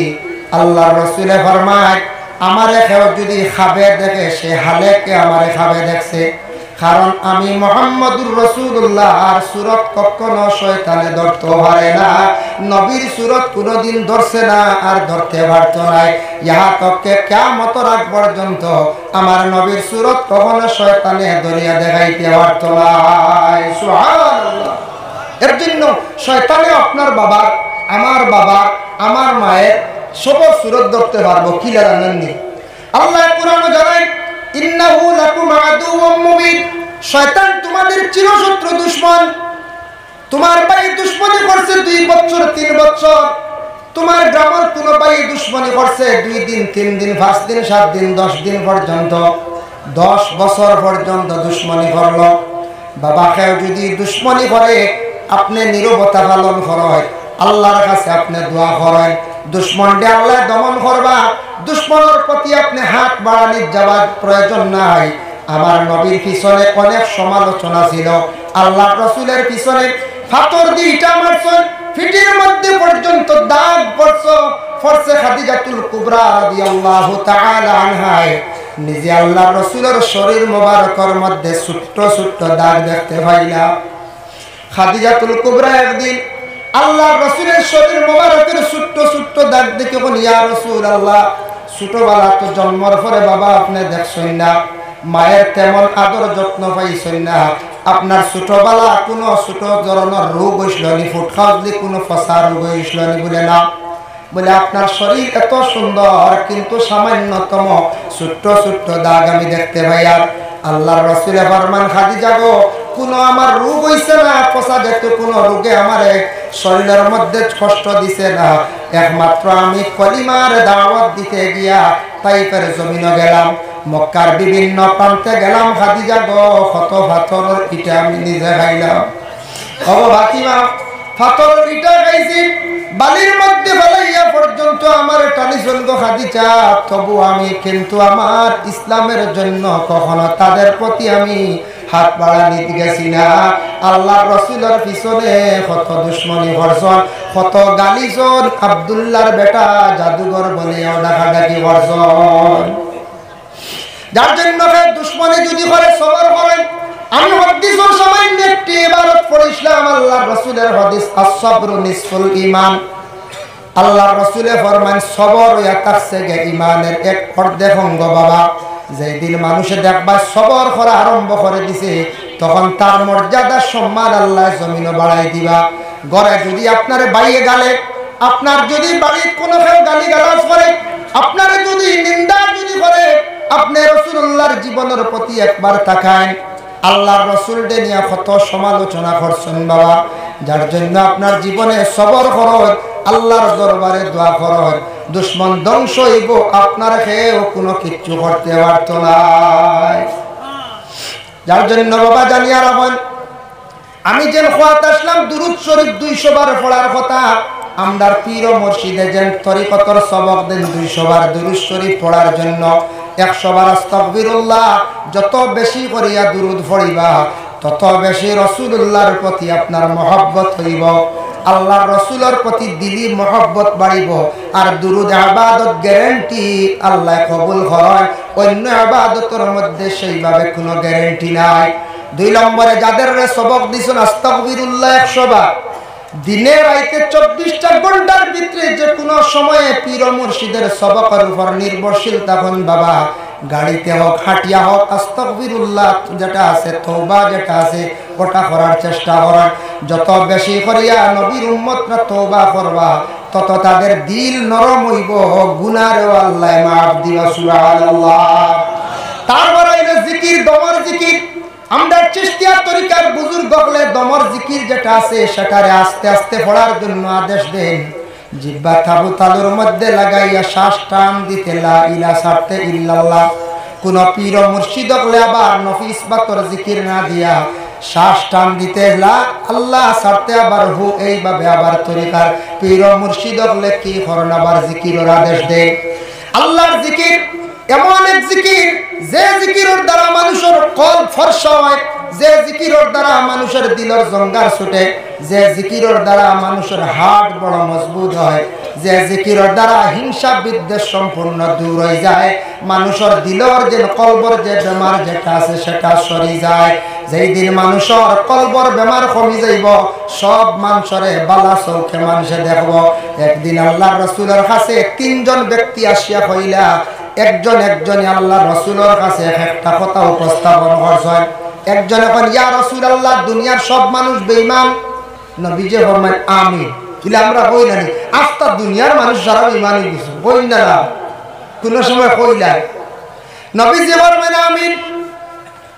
আল্লাহর রাসূল ফরমায় আমারে কেউ যদি খাবে দেখে সে হালে কে আমারে খাবে দেখছে কারণ আমি মুহাম্মদুর রাসূলুল্লাহ আর সূরত কখনো শয়তানে ধরতে পারে না নবীর সূরত কোনোদিন ধরছে না আর ধরতে পারতো না ইহা তককে কিয়ামতের আগ পর্যন্ত আমার নবীর সূরত কখনো শয়তানে ধরিয়া দেখাইতে পারতো না সুবহানাল্লাহ এর জন্য শয়তানে আপনার বাবার আমার বাবার আমার মায়ের সব সূরত ধরতে পারবো কি জানেননি আল্লাহ কোরআনে জানায় ইন্নাহু লাকুম আদুউম মুবিন শয়তান তোমাদের চিরশত্রু দুশমন তোমার ভাই দুশমনি করছে 2 বছর 3 বছর তোমার গ্রামের কোন ভাই দুশমনি করছে 2 দিন 3 দিন 5 দিন 7 দিন 10 দিন পর্যন্ত 10 বছর পর্যন্ত দুশমনি করলো বাবাকে যদি দুশমনি করে আপনি নীরবতা পালন করেন আল্লাহর কাছে আপনি দোয়া করেন দুশমনকে আল্লাহ দমন করবা দুশমনের প্রতি আপনি হাত বাড়ানোর যাওয়ার প্রয়োজন নাই আমার নবীর পিছনে অনেক সমালোচনা ছিল আল্লাহ রাসূলের পিছনে পাথর দিয়ে ইটা মারছেন ফিটির মধ্যে পর্যন্ত দাগ পড়ছে খাদিজাতুল কুবরা রাদিয়াল্লাহু তাআলা আনহা নিজে আল্লাহ রাসূলের শরীর মোবারকের মধ্যে ছোট ছোট দাগ দেখতে পাইলা খাদিজাতুল কুবরা একদিন আল্লাহ রাসূলের শরীর মোবারকের ছোট ছোট দাগ দেখে বলি ইয়া রাসূলুল্লাহ ছোটবেলা তো জন্মের পরে বাবা আপনি দেখছেন না মায়ের তেমন আদর যত্ন পাইছেন না আপনার ছোটবেলা কোনো ছোট ধরনের রোগ হইছিল নি ফুট খাওয়ালে কোনো ফসা রোগ হইছিল নি বলে না বলে আপনার শরীর এত সুন্দর কিন্তু সামান্যতম ছোট ছোট দাগ আমি দেখতে পাই আর আল্লাহর রাসূল ফরমান খাদিজা গো কোনো আমার রোগ হইছে না ফসা দেখতে কোনো রোগে আমারে শরীরের মধ্যে কষ্ট দিছে না একমাত্র আমি কলিমার দাওয়াত দিতে গিয়া তাইফের জমিনে গেলাম মক্কার বিভিন্ন প্রান্তে গেলাম খাদিজা গো কত পাথরের ইটা আমি নিজে খাইলাম ও ফাতিমা পাথরের ইটা খাইছি বালির মধ্যে ফেলাইয়া পর্যন্ত আমার টানি চলতো খাদিজা তবু আমি কিন্তু আমার ইসলামের জন্য কখনো তাদের প্রতি আমি হাত বাড়ানি গেছি না আল্লাহ রাসূলের পিছনে কত দুশমনি করছেন কত গালিজন আব্দুল্লাহর বেটা জাদুঘর বলেও ডাকাডাকি করছেন যার জন্য দুশমনি যদি করে সবর করেন আমি হাদিসের সামান্য একটি ইবারত পড়িছিলাম আল্লাহর রাসূলের হাদিস আস-সাবরু নিসফুল ঈমান আল্লাহর রাসূলে ফরমান সবর ইয়াতাসে গে ঈমানের এক অর্ধেক অঙ্গ বাবা যেদিন মানুষে দেখবা সবর করা আরম্ভ করে দিছে তখন তার মর্যাদা সম্মান আল্লাহ জমিনে বাড়াই দিবা ঘরে যদি আপনার বাইয়ে গালে আপনার যদি বাড়ির কোনো কেউ গালি গালাজ করে আপনার যদি নিন্দা যদি করে আপনি রাসূলুল্লাহর জীবনের প্রতি একবার তাকান আল্লাহর রাসূলকে নিয়ে কত সমালোচনা করছেন বাবা যার জন্য আপনার জীবনে সবর করুন আল্লাহর দরবারে দোয়া করুন দুশমন ধ্বংস হইব আপনার কেউ কোনো কিচ্ছু করতে পারত না যার জন্য বাবা জানিয়া রাখুন আমি যে খোয়াত আসলাম দুরূদ শরীফ 200 বার পড়ার কথা আমরার পীর ও মুর্শিদে যেন তরিকতর সবক দেন 200 বার দুরূদ শরীফ পড়ার জন্য 100 বার আস্তাগফিরুল্লাহ যত বেশি করিয়া দুরূদ পড়িবা তত বেশি রাসূলুল্লাহর প্রতি আপনার মহব্বত হইব, আল্লাহর রাসূলের প্রতি দিলি মহব্বত বাড়িব। আর দুরুদ ইবাদত গ্যারান্টি আল্লাহ কবুল হয়, অন্য ইবাদতের মধ্যে সেইভাবে কোনো গ্যারান্টি নাই। 2 নম্বরে যাদের সবক দিছেন আস্তাগফিরুল্লাহ 100 বার, দিনে রাইতে 24টা ঘন্টার ভিতরে যে কোনো সময়ে পীর ও মুর্শিদের সবকের উপর নির্ভরশীল তখন বাবা, গাড়িতে হোক হাঁটিয়া হোক আস্তাগফিরুল্লাহ যেটা আছে, তওবা যেটা আছে ওটা করার চেষ্টা করার। যত বেশি করিয়া নবীর উম্মতরা তওবা করবা তত তাদের দিল নরম হইব, গুনাহও আল্লাহ মাফ দিবা। সুবহানাল্লাহ। তারপরে এটা জিকির, দমর জিকির। আমরা চিশতিয়া তরিকার বুজুর্গ হলে দমর জিকির যেটা আছে সেটারে আস্তে আস্তে পড়ার জন্য আদেশ দেন। জিহ্বা তাবু তালুর মধ্যে লাগাইয়া শ্বাস টান দিতে লা ইলাহা সারতে ইল্লাল্লাহ। কোন পীর মুর্শিদ হলে আবার নফিস বাতর জিকির না দিয়া শ্বাস টান দিতে লা আল্লাহ সারতে আবার হু, এইভাবে আবার তরিকার পীর মুর্শিদ হলে কি করেন আবার জিকিরের আদেশ দেন। আল্লাহর জিকির এমন এক জিকির যে জিকিরের দ্বারা মানুষের কলব ফর্সা হয়, যে জিকিরের দ্বারা মানুষের দিলের জঙ্গার ছুটে, যে জিকিরের দ্বারা মানুষের হার্ট বড় মজবুত হয়, যে জিকিরের দ্বারা হিংসা বিদ্বেষ সম্পূর্ণ দূর হয়ে যায়, মানুষের দিলের যে কলবর যে বেমার যেটা আছে সেটা সরি যায়। যেই দিন মানুষের কলবর বেমার কমি যাইব, সব মানুষরে বালা চৌখে মানুষে দেখব। একদিন আল্লাহর রাসূলের কাছে 3 জন ব্যক্তি আসিয়া কইলা, একজনে আল্লাহ রাসূলের কাছে একটা কথা উপস্থাপন করছেন। একজনে কন, ইয়া রাসূলুল্লাহ, দুনিয়ার সব মানুষ বেঈমান। নবীজি ফরমায় আমিন। কিলা আমরা কই না নি আস্তা দুনিয়ার মানুষ যারা বেঈমান হয়ে গেছে, কই না কোন সময় কইলা। নবীজি ফরমায় আমিন।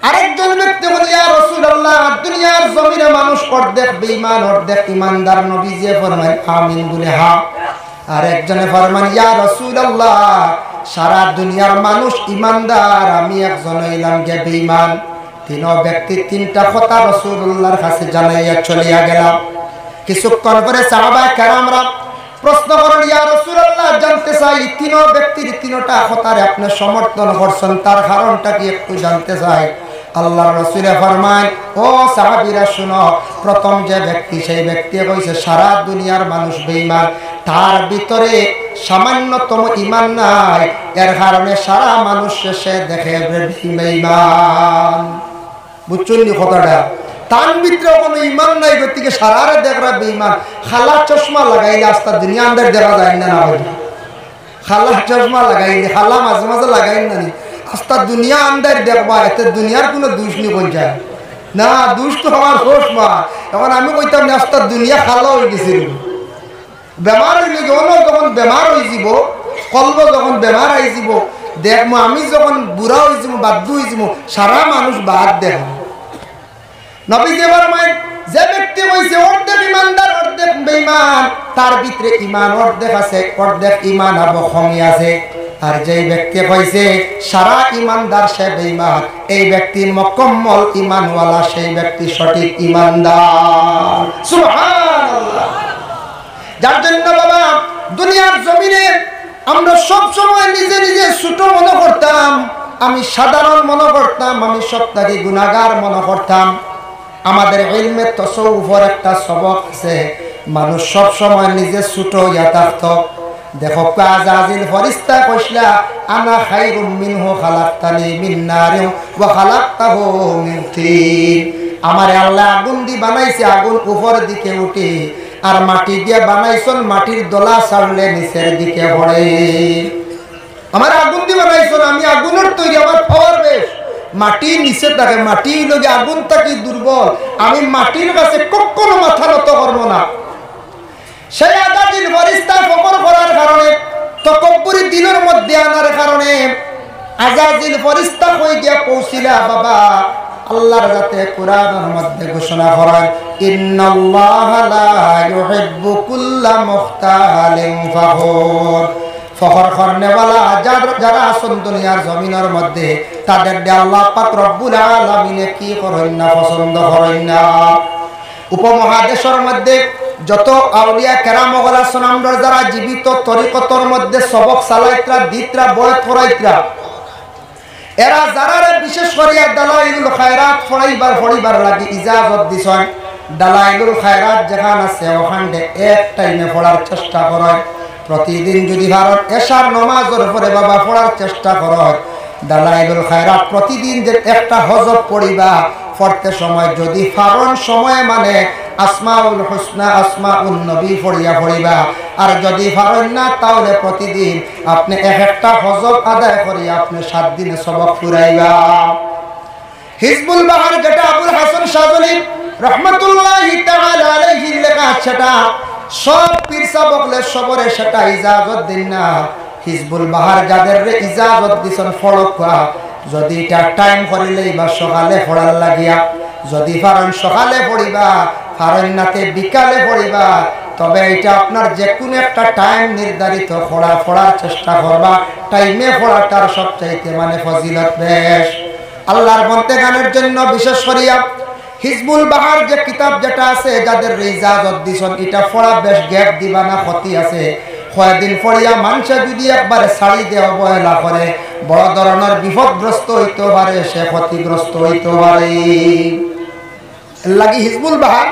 আরেকজন ব্যক্তি বলে, ইয়া রাসূলুল্লাহ, দুনিয়ার জমিনে মানুষ অর্ধেক বেঈমান অর্ধেক ইমানদার। নবীজি ফরমায় আমিন বলে হ্যাঁ। আরেকজনে ফরমান, ইয়া রাসূলুল্লাহ, সারা দুনিয়ার মানুষ ইমানদার, আমি একজন হইলাম গে বেঈমান। 3 ব্যক্তি 3টা কথা রাসূলুল্লাহর কাছে জানাইয়া চলিয়া গেলাম। কিছুক্ষণ পরে সাহাবায়ে কেরামরা প্রশ্ন করেন, ইয়া রাসূলুল্লাহ, জানতে চাই 3 ব্যক্তির 3টা কথারে আপনি সমর্থন করছেন, তার কারণটা কি একটু জানতে চাই। আল্লাহর রাসূল ফরমায়, ও সাহাবীরা শুনো, প্রথম যে ব্যক্তি সেই ব্যক্তি কইছে সারা দুনিয়ার মানুষ বেঈমান, তার ভিতরে সামান্যতম ঈমান নাই, এর কারণে সারা মানুষ শেষে দেখে বেঈমান। বুঝছেন নি কথাটা? তার ভিতরে কোনো ঈমান নাই, ব্যক্তিকে সারারে দেখরা বেঈমান। খালা চশমা লাগাইলে আস্তা দুনিয়া আন্দার দেখা যায় না। না ভাই, খালা চশমা লাগাইলে, খালা মাঝে মাঝে লাগাই না নি, আস্তা দুনিয়া আন্দার দেখবা, এতে দুনিয়ার কোনো দোষ নি পঞ্চায় না। দোষ তো আমার চশমা। এখন আমি কইতাম না আস্তা দুনিয়া খালা হয়ে গেছিল। বেমার হইলে যখন বেমার হয়ে যাব, কলব যখন বেমার হয়ে যাব, দেখবো আমি যখন বুড়া হয়ে যাব, বাধ্য হয়ে যাব, সারা মানুষ বাদ দেখ। নবীজি ফরমায়, যে ব্যক্তি হইছে অর্ধেক ইমানদার অর্ধেক বেঈমান, তার ভিতরে ঈমান অর্ধেক আছে, অর্ধেক ঈমান আবার কমি আছে। আর যেই ব্যক্তি কইছে সারা ইমানদার সে বেঈমান, এই ব্যক্তি মুকম্মল ঈমানওয়ালা, সেই ব্যক্তি সঠিক ঈমানদার। সুবহানাল্লাহ। যার জন্য বাবা, দুনিয়ার জমিনে আমরা সব সময় নিজে নিজে ছোট মনে করতাম, আমি সাধারণ মনে করতাম, আমি সবথেকে গুনাহগার মনে করতাম। আমাদের ইলমে তাসাউফের একটা সবক আছে, মানুষ সব সময় নিজে ছোট হইয়া থাকতো। দেখো আজাজিল ফেরেশতা কইলা, আনা খায়রুম মিনহু, খালাকতানি মিন নারিন ওয়া খালাকতাহু মিন তিন। আমারে আল্লাহ আগুন দিয়ে বানাইছে, আগুন উপরের দিকে উঠে, আর মাটি দিয়ে বানাইছেন, মাটির দলা ছাড়লে নিচের দিকে পড়ে। আমার আগুন দিয়ে বানাইছেন, আমি আগুনের তৈরি, আমার পাওয়ার বেশ। মাটি নিচে থাকে, মাটি লগে আগুন থাকি দুর্বল, আমি মাটির কাছে কখনো মাথা নত করবো না। সেই আজাজিল ফেরেশতা ফকর করার কারণে, তকব্বুরি দিলের মধ্যে আনার কারণে আজাজিল ফেরেশতা কই গিয়া পৌঁছিলা বাবা, আল্লাহর যাতে কোরআনের মধ্যে ঘোষণা করেন, ইন্নাল্লাহা লা ইউহিব্বু কুল্লা মুখতালিন ফাখুর। ফখর করনেওয়ালা যারা আছেন দুনিয়ার জমিনের মধ্যে, তাদের আল্লাহ পাক রব্বুল আলামিন কি করেন না, পছন্দ করেন না। উপমহাদেশের মধ্যে যত আউলিয়া কেরাম ওগলা সুনামদার যারা জীবিত তরিকতর মধ্যে সবক সালাইতরা দিতরা বয়ত করাইতরা, এরা যারা বিশেষ করিয়া দালাইলুল খায়রাত পড়িবার লাগি ইজাজত দিছেন। দালাইলুল খায়রাত যেখান আছে ওখানে এক টাইমে পড়ার চেষ্টা করেন। প্রতিদিন যদি ভারত এশার নামাজের পরে বাবা পড়ার চেষ্টা করেন। দালাইলুল খায়রাত প্রতিদিন যে একটা হজব পড়িবা, পড়তে সময় যদি ফারন সময় মানে আসমাউল হুসনা আসমাউন নবী পড়িবা। আর যদি ফারন না তাহলে প্রতিদিন আপনি একটা হজব আদায় করিয়া আপনি 7 দিনে সবক ফুরাইবা। হিজবুল বাহার যেটা আবুল হাসান শাযলি রাহমাতুল্লাহি তাআলা আলাইহি লেখা, সেটা সব পীর সাবকলে সবরে সেটা ইজাজত দেন না। হিজবুল বাহার যাদের ইজাজত দিছেন ফড়কা, যদি এটা টাইম করিলেই বা সকালে পড়ার লাগিয়া, যদি ফারন সকালে পড়িবা ফারন নাতে বিকালে পড়িবা, তবে এটা আপনার যে কোনো একটা টাইম নির্ধারিত পড়ার চেষ্টা করবা। টাইমে পড়াটার সবচাইতে মানে ফজিলত বেশ। আল্লাহর বন্দেগানের জন্য বিশেষ করিয়া হিজবুল বাহার যে কিতাব যেটা আছে যাদের ইজাজত দিছেন, এটা পড়া বেশ গ্যাপ দিবা না, ক্ষতি আছে। কয়েকদিন পড়িয়া মানুষে যদি একবারে ছাড়ি দিয়ে অবহেলা করে বড় ধরনের বিপদগ্রস্ত হইতে পারে, সে ক্ষতিগ্রস্ত হইতে পারে। লাগি হিজবুল বাহার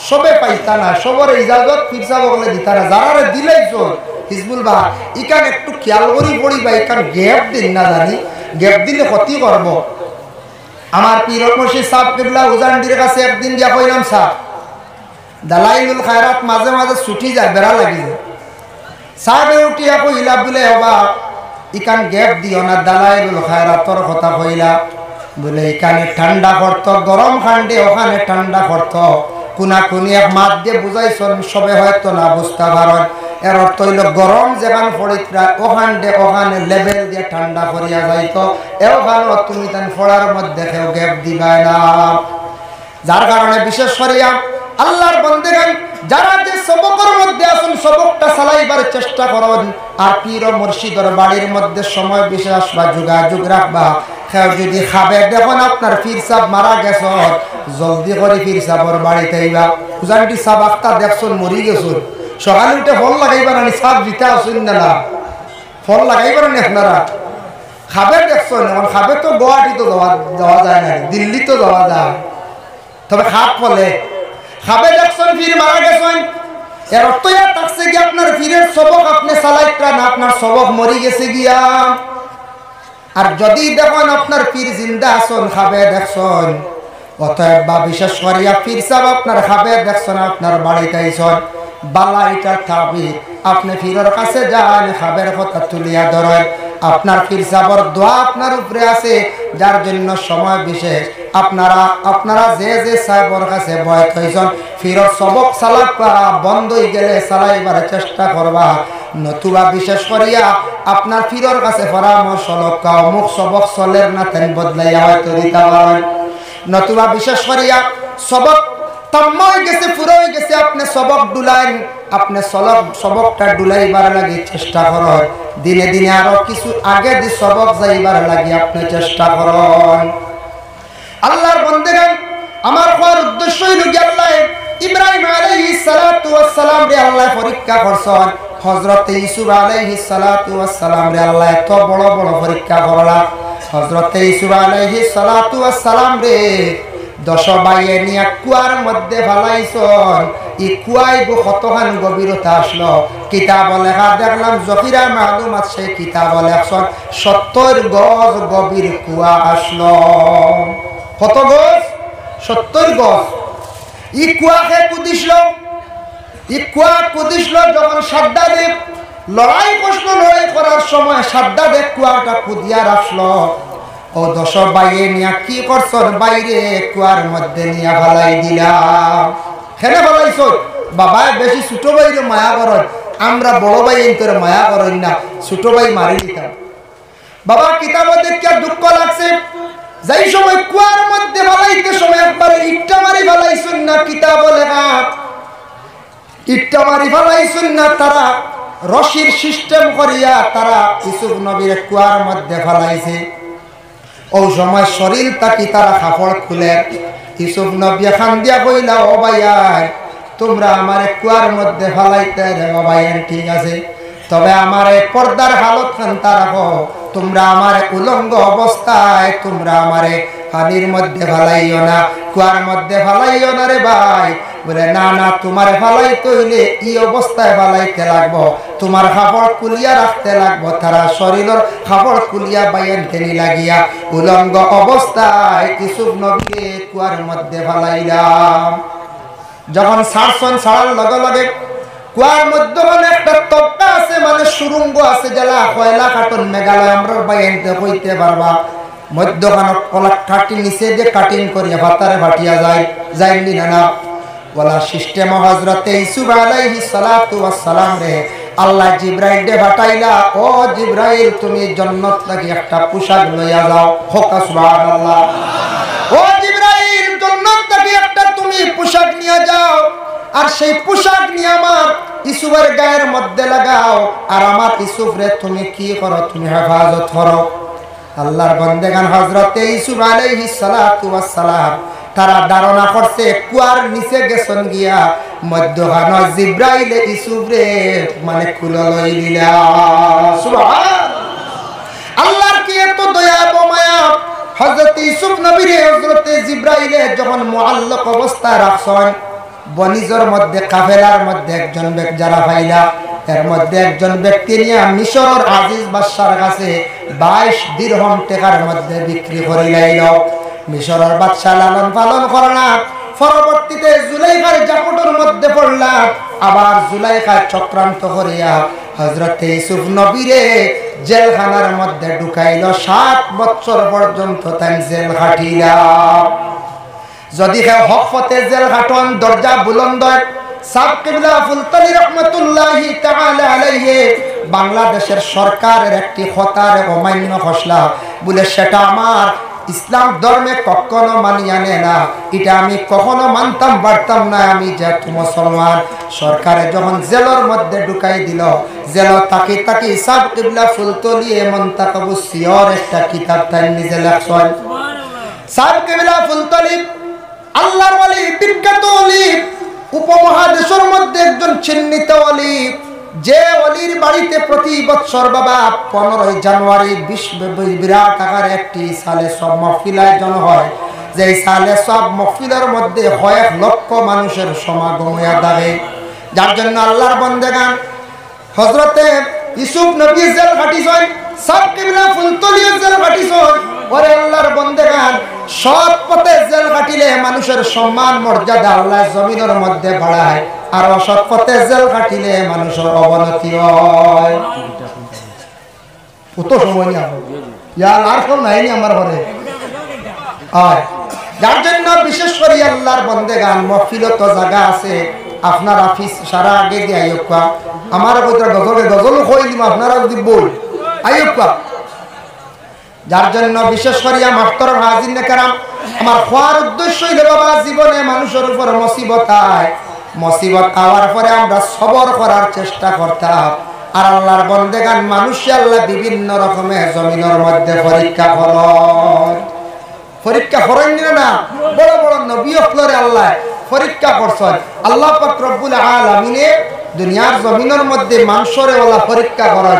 সবে পাইতা না, সবর ইজাজত ফিরসা বলে দিতা না। যারা দিলেইছো হিজবুল বাহার ইকান একটু খেয়াল করি পড়িবা, ইকান গ্যাপ দিন না, জানি গ্যাপ দিলে ক্ষতি করব। আমার পীর মুর্শিদ সাহেব কিবলা উজানডির কাছে একদিন গিয়া কইলাম, সাহেব দালাইলুল খায়রাত মাঝে মাঝে ছুটি যায়, বেড়া লাগি যায়। সাহেবে উঠিয়া কইলা বলে হবা ইকান গ্যাপ দিও না, দালাইলুল খায়রাতর কথা কইলা বলে এখানে ঠান্ডা করতো, গরম খান্ডে ওখানে ঠান্ডা করতো। কোনি এক মাত দিয়ে বুঝাইছেন, সবে হয়তো না বুঝতে পারেন। এর অর্থ হইল গরম যেখানে পড়িত্রা ওখানে লেভেল দিয়ে ঠান্ডা করিয়া যাইতো। এওখানে তুমি তান ফড়ার মধ্যে কেউ গ্যাপ দিবাই না। যার কারণে বিশেষ করিয়া আল্লাহর বন্দেগান যারা যে সবকের মধ্যে আছেন সবকটা চালাইবার চেষ্টা করুন। আর পীর ও মুর্শিদের বাড়ির মধ্যে সময় বিশেষ বা যোগাযোগ রাখবা। কেউ যদি খাবে দেখুন আপনার পীর সাহেব মারা গেছ, জলদি করে পীর সাহেবের বাড়িতে আইবা। উজানটি সাহেব আক্তা দেখছুন মরি গেছুন, সকালে উঠে ফল লাগাইবার আনি সাহেব দিতে আসুন না, ফল লাগাইবার আনি আপনারা খাবে দেখছেন। এখন খাবে তো গুয়াহাটি তো যাওয়া যায় না, দিল্লি তো যাওয়া যায়, তবে খাপ ফলে খাবে দেখছেন পীর মারা গেছেন। এর অর্থ ইয়া থাকছে কি আপনার পীরের সবক আপনি চালাইত্রা না, আপনার সবক মরি গেছে গিয়া। আর যদি দেখুন আপনার পীর জিন্দা আসন খাবে দেখছেন, অতএব বা বিশেষ করিয়া পীর সাহেব আপনার খাবে দেখছেন, আপনার বাড়িতে আইসন, বালা এটার থাকবি আপনি পীরের কাছে যান, খাবের কথা তুলিয়া ধরেন। আপনার পীর সাহেবের দোয়া আপনার উপরে আছে, যার জন্য সময় বিশেষ আপনারা যে সাহেবের কাছে বয়স হয়েছেন পীরের সবক চালাক বন্ধ হয়ে গেলে চালাইবার চেষ্টা করবা। নতুবা বিশেষ করিয়া আপনার পীরের কাছে পরামর্শ লক্ষ্য অমুক সবক চলের না তেন বদলাইয়া হয়তো দিতে পারেন। নতুবা বিশেষ করিয়া সবক তম্ম হয়ে গেছে, পুরো হয়ে গেছে, আপনি সবক ডুলাইন, আপনি সবকটা ডুলাইবার লাগে চেষ্টা করেন। দিনে দিনে আরো কিছু আগে দি সবক যাইবার লাগে আপনি চেষ্টা করেন। আল্লাহর বন্দেগান আমার হওয়ার উদ্দেশ্য হইল কি আল্লাহ ইব্রাহিম আলাইহিস সালাতু ওয়াস সালাম রে আল্লাহ পরীক্ষা করছেন। হযরত ইউসুফ আলাইহিস সালাতু ওয়াস সালাম রে আল্লাহ এত বড় বড় পরীক্ষা করলা। হযরত ইউসুফ আলাইহিস সালাতু ওয়াস সালাম রে 10 ভাইয়ে নিয়া কুয়ার মধ্যে ফেলাইছেন। এই কুয়ায় কতখান গভীরতা আসলো, কিতাব লেখা দেখলাম জকিরা মালুমাত সেই কিতাব লেখছেন 70 গজ গভীর কুয়া আসলো। কত গজ? 70 গজ। এই কুয়াকে কুদিসলো যখন সাদ্দাদে লড়াই করার সময় সাদ্দাদে কুয়াটা কুদিয়ার আসলো। ও 10 ভাইয়ে নিয়া কি করছন, বাইরে কুয়ার মধ্যে নিয়া ফেলাই দিলাম। খেলে ফেলাইছ বাবা, বেশি ছোট ভাইরে মায়া করেন, আমরা বড় ভাই তোর মায়া করেন না, ছোট ভাই মারি দিতাম। বাবা কিতাব দেখে দুঃখ লাগছে, যাই সময় কুয়ার মধ্যে ফেলাইতে সময় একবারে ইটটা মারি ফেলাইছুন না, কিতাব লেখা ইটটা মারি ফেলাইছুন না, তারা রশির সিস্টেম করিয়া তারা ইউসুফ নবীর কুয়ার মধ্যে ফেলাইছে। ও সময় শরীর তাকি তারা কাপড় খুলে ইউসুফ নবী খান দিয়া কইলা, ও ভাইয়া তোমরা আমার কুয়ার মধ্যে ফেলাইতে রে। ও ভাইয়া ঠিক আছে, তবে আমার এই পর্দার হালত খান্তা রাখো, তোমরা আমার উলঙ্গ অবস্থায় তোমরা আমারে পানির মধ্যে ফালাইও না, কুয়ার মধ্যে ফালাইও না রে ভাই। বলে না না, তোমার ফালাইতে হইলে এই অবস্থায় ফালাইতে লাগবো, তোমার কাপড় কুলিয়া রাখতে লাগবো। তারা শরীরের কাপড় কুলিয়া বাইন টেনে লাগিয়া উলঙ্গ অবস্থায় ইউসুফ নবীকে কুয়ার মধ্যে ফালাইলাম। যখন ছাড়ছেন, ছাড়ার লগে লগে কুয়ার মধ্যে মানে একটা তক্তা আছে, মানে সুরঙ্গ আছে, জেলা কয়লা কাটন মেঘালয় আমরা বাইনতে হইতে পারবা। মধ্যখানত কলা কাটি নিচে যে কাটিং করিয়া ভাতারে ভাটিয়া যায়, যাইলি না বলা সিস্টেম। হযরতে ইউসুফ আলাইহিস সালাতু ওয়াস সালাম রে আল্লাহ জিব্রাইল দে পাঠাইলা, ও জিব্রাইল তুমি জান্নাত থেকে একটা পোশাক লইয়া যাও। হোকা সুবহানাল্লাহ। ও জিব্রাইল জান্নাত থেকে একটা তুমি পোশাক নিয়ে যাও, আর সেই পোশাক নিয়ে আমার ইউসুফের গায়ের মধ্যে লাগাও, আর আমার ইউসুফ রে তুমি কি করো, তুমি হেফাজত করো। আল্লাহর বান্দাগান হযরতে ইউসুফ আলাইহিস সালাতু ওয়াস সালাম তারা ধারণা করছে কুয়ার নিচে গেছেন গিয়া মধ্যখান জিব্রাইল ইউসুফ রে মানে খুলে লইলা। সুবহান আল্লাহর কি এত দয়া মায়া। হযরত ইউসুফ নবী রে হযরতে জিব্রাইলে যখন মুআল্লাক অবস্থায় রাখছেন, বনিজর মধ্যে কাফেলার মধ্যে একজন ব্যক্তি যারা পাইলা, এর মধ্যে একজন ব্যক্তি নিয়ে মিশরের আজিজ বাদশার কাছে 22 দিরহাম টাকার মধ্যে বিক্রি করে লাইল। মিশরের বাদশা লালন পালন করলা, পরবর্তীতে জুলাইখার জাপটের মধ্যে পড়লা, আবার জুলাইখার চক্রান্ত করিয়া হযরতে ইউসুফ নবীরে জেলখানার মধ্যে ঢুকাইল। 7 বছর পর্যন্ত তাই জেল খাটিলা। যদি হক পথে জেল খাটন দরজা বুলন্দ সাব কিবলা ফুলতলি রহমাতুল্লাহি তাআলা আলাইহি বাংলাদেশের সরকারের একটি খতার অমান্য ফসলা বলে সেটা আমার ইসলাম ধর্মে কখনো মানিয়া নেয় না, এটা আমি কখনো মানতাম পারতাম না। আমি যেহেতু মুসলমান, সরকারে যখন জেলের মধ্যে ঢুকাই দিল, জেল তাকি তাকি সাব কিবলা ফুলতলি মুনতাকাবু সিয়র একটা কিতাব তাই নিজে লেখছেন। সাব কিবলা ফুলতলি আল্লাহর ওয়ালি, বিখ্যাত ওয়ালি, উপমহাদেশের মধ্যে একজন চিহ্নিত ওয়ালি, যে ওয়ালির বাড়িতে প্রতি বছর বাবা 15 জানুয়ারি বিরাট আকারে একটি সালে সব মাহফিল আয়োজন হয়, যে সালে সব মাহফিলের মধ্যে 1 লক্ষ মানুষের সমাগম হয়ে দাঁড়ে। যার জন্য আল্লাহর বান্দাগান হযরতে ইউসুফ নবী জেল খাটিছেন, সাব কিবলা ফুলতলিও জেল খাটিছেন। ওরে আল্লাহর বান্দাগান, সৎ পথে জেল কাটিলে মানুষের সম্মান মর্যাদা আল্লাহ জমিনের মধ্যে বাড়ায়, আর অসৎ পথে জেল কাটিলে মানুষের অবনতি হয়। কত সময় আর কেউ নাইনি আমার ঘরে। যার জন্য বিশেষ করে আল্লাহর বান্দাগান মহফিলত জায়গা আছে, আপনার অফিস সারা আগে দিয়ে আইয়ুকা আমার গজল কইলিম, আপনারা যদি বল আইয়ুকা। যার জন্য বিশেষ করিয়া মাহতরম হাজির কেরাম, আমার হওয়ার উদ্দেশ্য হইল বাবা জীবনে মানুষের উপর মুসিবত আয়, মুসিবত আওয়ার পরে আমরা সবর করার চেষ্টা করতাম। আর আল্লাহর বান্দাগান মানুষে আল্লাহ বিভিন্ন রকমের জমিনের মধ্যে পরীক্ষা করেন না, বড় বড় নবী অফলরে আল্লাহ পরীক্ষা করছেন। আল্লাহ পাক রব্বুল আলামিনে দুনিয়ার জমিনের মধ্যে মানুষরে আল্লাহ পরীক্ষা করেন।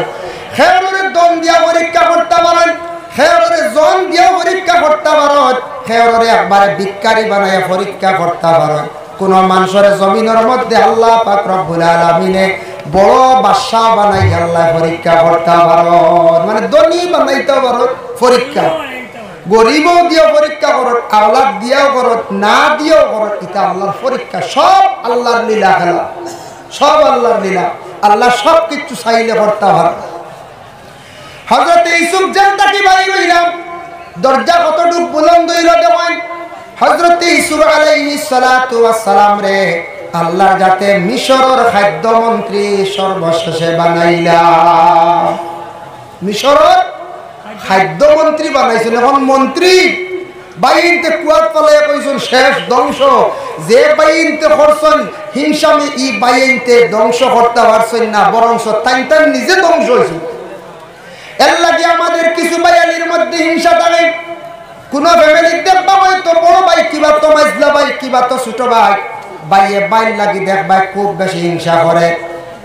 খেয়রের দম দিয়া পরীক্ষা করতে পারেন, খেয়রে জন দিয়ে পরীক্ষা করতে পারো, খেয়রে একবারে ভিক্ষারি বানায় পরীক্ষা করতে পারো। কোন মানুষের জমিনের মধ্যে আল্লাহ পাক রব্বুল আলামিনে বড় বাদশা বানাই আল্লাহ পরীক্ষা করতে পারো, মানে ধনী বানাইতে পারো পরীক্ষা, গরিবও দিয়েও পরীক্ষা করো, আওলাদ দিয়েও করো, না দিয়েও করো, এটা আল্লাহর পরীক্ষা। সব আল্লাহর লীলা খেলা, সব আল্লাহর লীলা। আল্লাহ সব কিছু চাইলে করতে পারো। হযরত ইউসুফ জেল থেকে বাইরে হইলাম, দরজা কতটুক বুলন্দ হইল দেওয়ান। হযরত ইউসুফ আলাইহিস সালাতু ওয়াস সালাম রে আল্লাহর যাতে মিশরের খাদ্য মন্ত্রী সর্বশেষে বানাইলা। মিশরের খাদ্য মন্ত্রী বানাইছিল। এখন মন্ত্রী বাইনতে কুয়াত পালে কইছেন শেষ ধ্বংস, যে বাইনতে করছেন হিংসামি ই বাইনতে ধ্বংস করতে পারছেন না, বরং তাই নিজে ধ্বংস হয়েছে। এর লাগে আমাদের কিছু বাইয়ালির মধ্যে হিংসা থাকে। কোন ফ্যামিলির দেখবা হয়তো বড় ভাই কিবা তো মাইজলা ভাই কিবা তো ছোট ভাই, বাইয়ে বাইর লাগি দেখবা খুব বেশি হিংসা করে।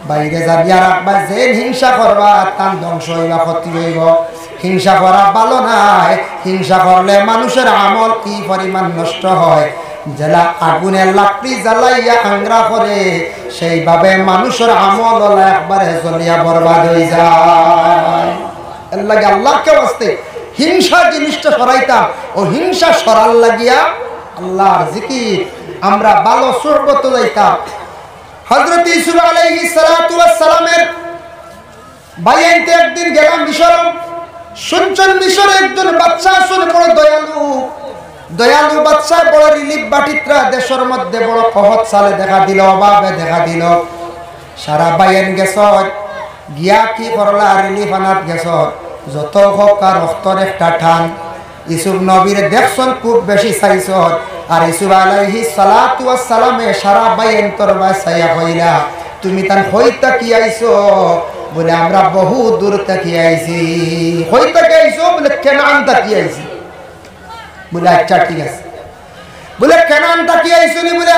বাইরে যাবিয়া রাখবা, যে হিংসা করবা তার ধ্বংস হইবা, ক্ষতি হইব। হিংসা করা ভালো নাই। হিংসা করলে মানুষের আমল কি পরিমাণ নষ্ট হয়। জেলা আগুনের লাকড়ি জ্বালাইয়া আংরা করে, সেইভাবে মানুষের আমল একবারে জ্বলিয়া বরবাদ হয়ে যায়। এর লাগে আল্লাহকে বাঁচতে হিংসা জিনিসটা সরাইতাম, ও হিংসা সরাল লাগিয়া আল্লাহর জিকির আমরা ভালো সুরগত যাইতাম। হযরত ইউসুফ আলাইহিস সালাতু ওয়াস সালামের বাইনতে একদিন গেলাম মিশর। শুনছেন মিশরে একজন বাচ্চা আসলে বড় দয়ালু, দয়ালু বাচ্চা, বড় রিলিফ বাটিত্রা দেশের মধ্যে বড় কহত সালে দেখা দিল, অভাবে দেখা দিল। সারা বাইন গেছ গিয়া কি করলা, রিলিফ আনাত গেছ, যত হোক আর রক্তর একটা টান। ইউসুফ নবীর দেখছন খুব বেশি চাইছ, আর ইউসুফ আলাইহিস সালাতু ওয়াস সালামে সারা বাইন তরবা চাইয়া কইলা, তুমি তান হইতা কি আইছো? বলে আমরা বহু দূর থেকে আইছি। হইতা কি আইছো? বলে কেনান তাকি আইছি। বলে আচ্ছা ঠিক আছে। বলে কেনান তাকি আইছো নি? বলে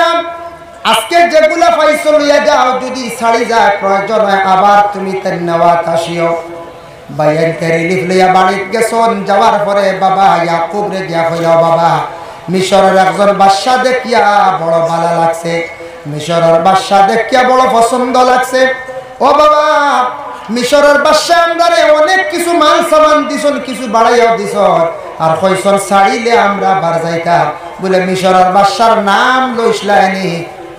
আজকে যেগুলা পাইছো লইয়া যাও, যদি ছাড়ি যায় প্রয়োজন হয় আবার তুমি তার নেওয়াত আসিও। বাইনতে রিলিফ লইয়া বাড়িতে গেছন। যাওয়ার পরে বাবা ইয়াকুব রে গিয়া কইল, বাবা মিশরের একজন বাদশা দেখিয়া বড় ভালো লাগছে, মিশরের বাদশা দেখিয়া বড় পছন্দ লাগছে। ও বাবা, মিশরের বাদশা আমরারে অনেক কিছু মাল সামান দিছন, কিছু বাড়াইয়া দিছন, আর কইছন ছাড়িলে আমরা বার যাইতাম। বলে মিশরের বাদশার নাম লইসলাইনি?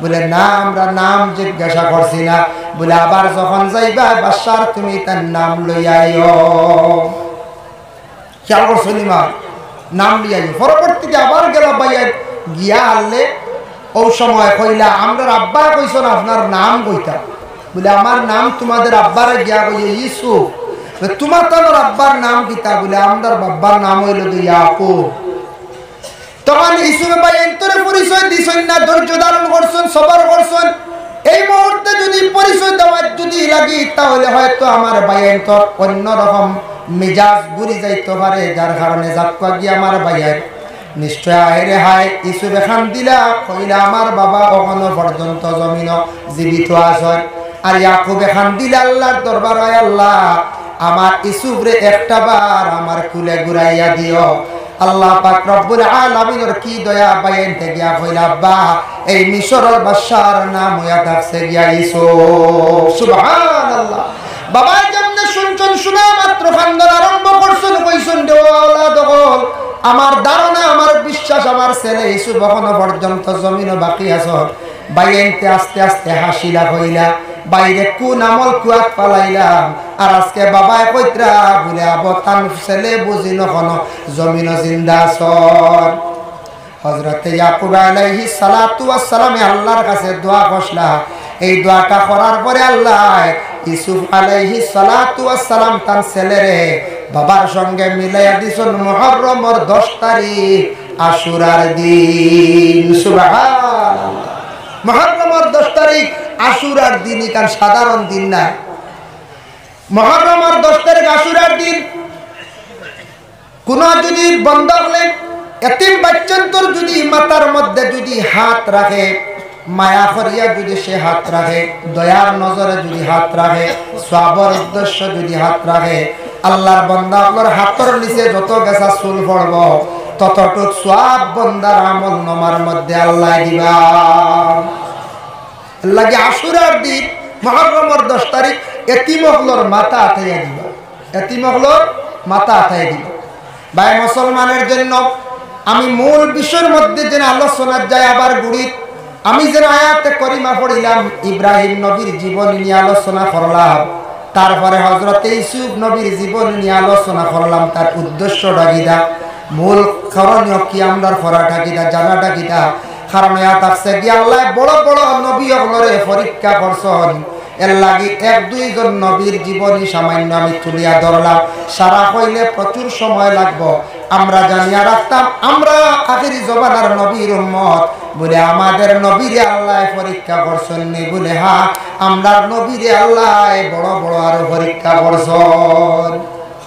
বলে না, আমরা নাম জিজ্ঞাসা করছি না। বলে আবার যখন যাইবা বাদশার তুমি তার নাম লইয়া আইও। খেয়াল করছো নিমা? নাম লইয়া আইও। পরবর্তীতে আবার গেল বাইয়া গিয়া আনলে, ও সময় কইলা আমরা আব্বা কইছন আপনার নাম কইতা? বলে আমার নাম তোমাদের আব্বারে গিয়া কইয়ে ইউসুফ। তোমার তো আব্বার নাম কিতা? বলে আমার বাবার নাম হইল ইয়াকুব। তখন ইউসুফ ভাই এন্তরে পরিচয় দিছেন না, ধৈর্য ধারণ করছেন, সবর করছেন। এই মুহূর্তে যদি পরিচয় দেওয়ার যদি লাগি, তাহলে হয়তো আমার ভাই এন্তর অন্যরকম মেজাজ ঘুরি যাইতে পারে, যার কারণে যাত্রা গিয়ে আমার ভাইয়ের নিশ্চয় আইরে হায়। ইউসুফ এখান দিলা কইলা আমার বাবা কখনো পর্যন্ত জমিন জীবিত আছেন। আর ইয়াকুব এখান দিলা আল্লাহর দরবার, হয় আল্লাহ আমার ইউসুফ রে একটা বার আমার কুলে ঘুরাইয়া দিও। আল্লাহ পাক রব্বুল আলামিনের কি দয়া, বাইনতে গিয়া কইলা আব্বা এই মিশরের বাদশার নাম হইয়া থাকছে গিয়া ইউসুফ। সুবহানাল্লাহ। বাবা যেমনে শুনছেন, শোনা মাত্র খান্দন আরম্ভ করছেন, কইছেন দেওয়ালা দখল। আমার ধারণা, আমার বিশ্বাস, আমার ছেলে ইউসুফ এখনো পর্যন্ত জমিনও বাকি আছে। বাইনতে আস্তে আস্তে হাসিলা কইলা, বাইরে কোন আমল কুয়াত পালাইলাম, আর আজকে বাবায় কইত্রা বলে আবতান ছেলে বুঝি নখনো জমিন জিন্দা আছন। হযরতে ইয়াকুব আলাইহিস সালাতু ওয়াস সালামে আল্লাহর কাছে দোয়া করলা। এই দোয়াটা করার পরে আল্লাহ ইউসুফ আলাইহিস সালাতু ওয়াস সালাম তার ছেলেরে বাবার সঙ্গে মিলাইয়া দিছেন মুহররমের 10 তারিখ, আশুরার দিন। সুবহানাল্লাহ। মুহররমের 10 তারিখ আশুরার দিন, কারণ সাধারণ দিন না। মুহররমের 10 তারিখ আশুরার দিন। কোন যদি বন্ধ হলে এতিম বাচ্চান্তর যদি মাথার মধ্যে যদি হাত রাখে, মায়া করিয়া যদি সে হাত রাখে, দয়ার নজরে যদি হাত রাখে, সওয়াবের উদ্দেশ্য যদি হাত রাখে, আল্লাহর বান্দা আপনার হাতের নিচে যত গেছা চুল পড়ব, ততটুক সওয়াব বান্দার আমল নামার মধ্যে আল্লাহ দিবা। লাগে আশুরার দিন মুহররমের 10 তারিখ এতিমগুলোর মাথা আতাইয়া দিবা, এতিমগুলোর মাথা আতাইয়া দিবা। ভাই মুসলমানের জন্য আমি মূল বিষয়ের মধ্যে যেন আলোচনা যায় আবার গুড়ি, আমি যেন আয়াতে করিমা পড়িলাম, ইব্রাহিম নবীর জীবন নিয়ে আলোচনা করলাম, তারপরে হযরতে ইউসুফ নবীর জীবন নিয়ে আলোচনা করলাম, তার উদ্দেশ্যটা কিটা, মূল করণীয় কি, আমরা করাটা কিটা, জানাটা কিটা। কারণ ইয়াত আছে কি আল্লাহ বড় বড় নবী হলরে পরীক্ষা করছেন। এর লাগি 1-2 জন নবীর জীবনী সামান্য আমি তুলিয়া ধরলাম। সারা হইলে প্রচুর সময় লাগবে। আমরা জানিয়া রাখতাম আমরা আখিরি জমানার নবীর উম্মত বলে আমাদের নবীরে আল্লাহ পরীক্ষা করছেন নি? বলে হ্যাঁ, আমরা নবীরে আল্লাহ বড় বড় আরো পরীক্ষা করছেন।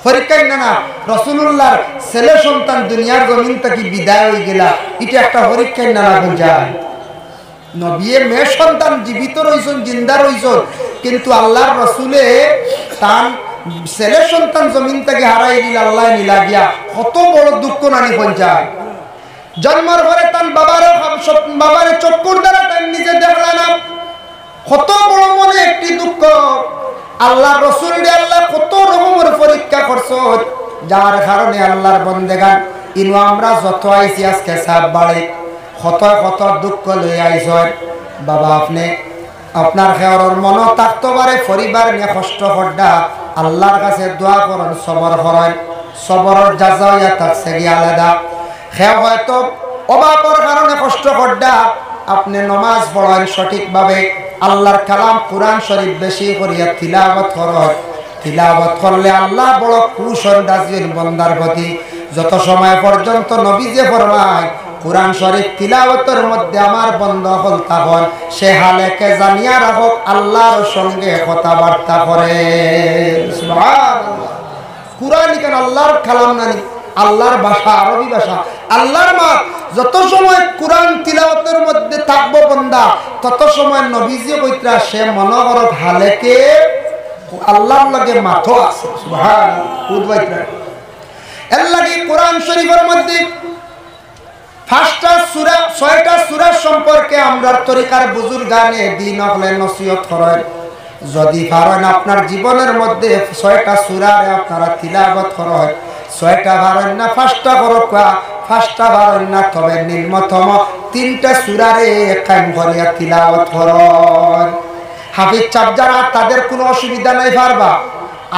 পরীক্ষা না রাসূলুল্লাহর ছেলে সন্তান দুনিয়ার জমিন থেকে বিদায় হয়ে গেলা, এটা একটা পরীক্ষা না বোঝায়। নবীর মেয়ে সন্তান জীবিত রইছেন, জিন্দা রইছেন, কিন্তু আল্লাহর রসুলে তার ছেলে সন্তান জমিন থেকে হারাই দিল, আল্লাহ নিলা গিয়া কত বড় দুঃখ নানি পঞ্চায়। জন্মের পরে তার বাবারে চক্ষুর দ্বারা তাই নিজে দেখলা না, কত বড় মনে একটি দুঃখ। আল্লাহ রসুল আল্লাহ কত রকমের পরীক্ষা করছ, যার কারণে আল্লাহর বন্দেগান ইনু আমরা যত আইছি আজকে সাপ বাড়ে কত কত দুঃখ লই আইস। বাবা আপনি আপনার খেয়ার মন থাকতে পারে, পরিবার নিয়ে কষ্ট করডা, আল্লাহর কাছে দোয়া করেন, সবর করেন, সবরের যাজা ইয়া থাকছে গিয়ে আলাদা। খেয়া হয়তো অভাবের কারণে কষ্ট করডা, আপনি নমাজ পড়েন সঠিকভাবে, আল্লাহর কালাম কুরআন শরীফ বেশি করিয়া তিলাওয়াত করেন। তিলাওয়াত করলে আল্লাহ বড় খুশ হন রাজির বান্দার প্রতি। যত সময় পর্যন্ত নবীজি ফরমায় কুরআন শরীফ তিলাওয়াতের মধ্যে আমার বান্দা হল তখন সে হালেকে জানিয়া রাখো আল্লাহর সঙ্গে কথাবার্তা করে। সুবহানাল্লাহ। কুরআন কেন আল্লাহর কালাম নানি, আল্লাহর ভাষা, আরবি ভাষা, আল্লাহর মাত। যত সময় কুরআন তিলাওয়াতের মধ্যে থাকবো বান্দা, তত সময় নবীজি কইত্রা সে মনোহর হালেকে আল্লাহর লগে মাথো আছে। সুবহানাল্লাহ। এর লাগি কোরআন শরীফের মধ্যে 5টা সূরা 6টা সূরা সম্পর্কে আমরা তরিকার বুজুর্গানে দিন হলে নসিহত করেন। যদি পারেন আপনার জীবনের মধ্যে 6টা সূরারে আপনারা তিলাওয়াত করেন, 6টা পারেন না 5টা করো, 5টা পারেন না তবে নিম্নতম 3টা সূরারে কায়েম করিয়া তিলাওয়াত করেন। হাফিজ চাপ যারা তাদের কোনো অসুবিধা নাই, পারবা।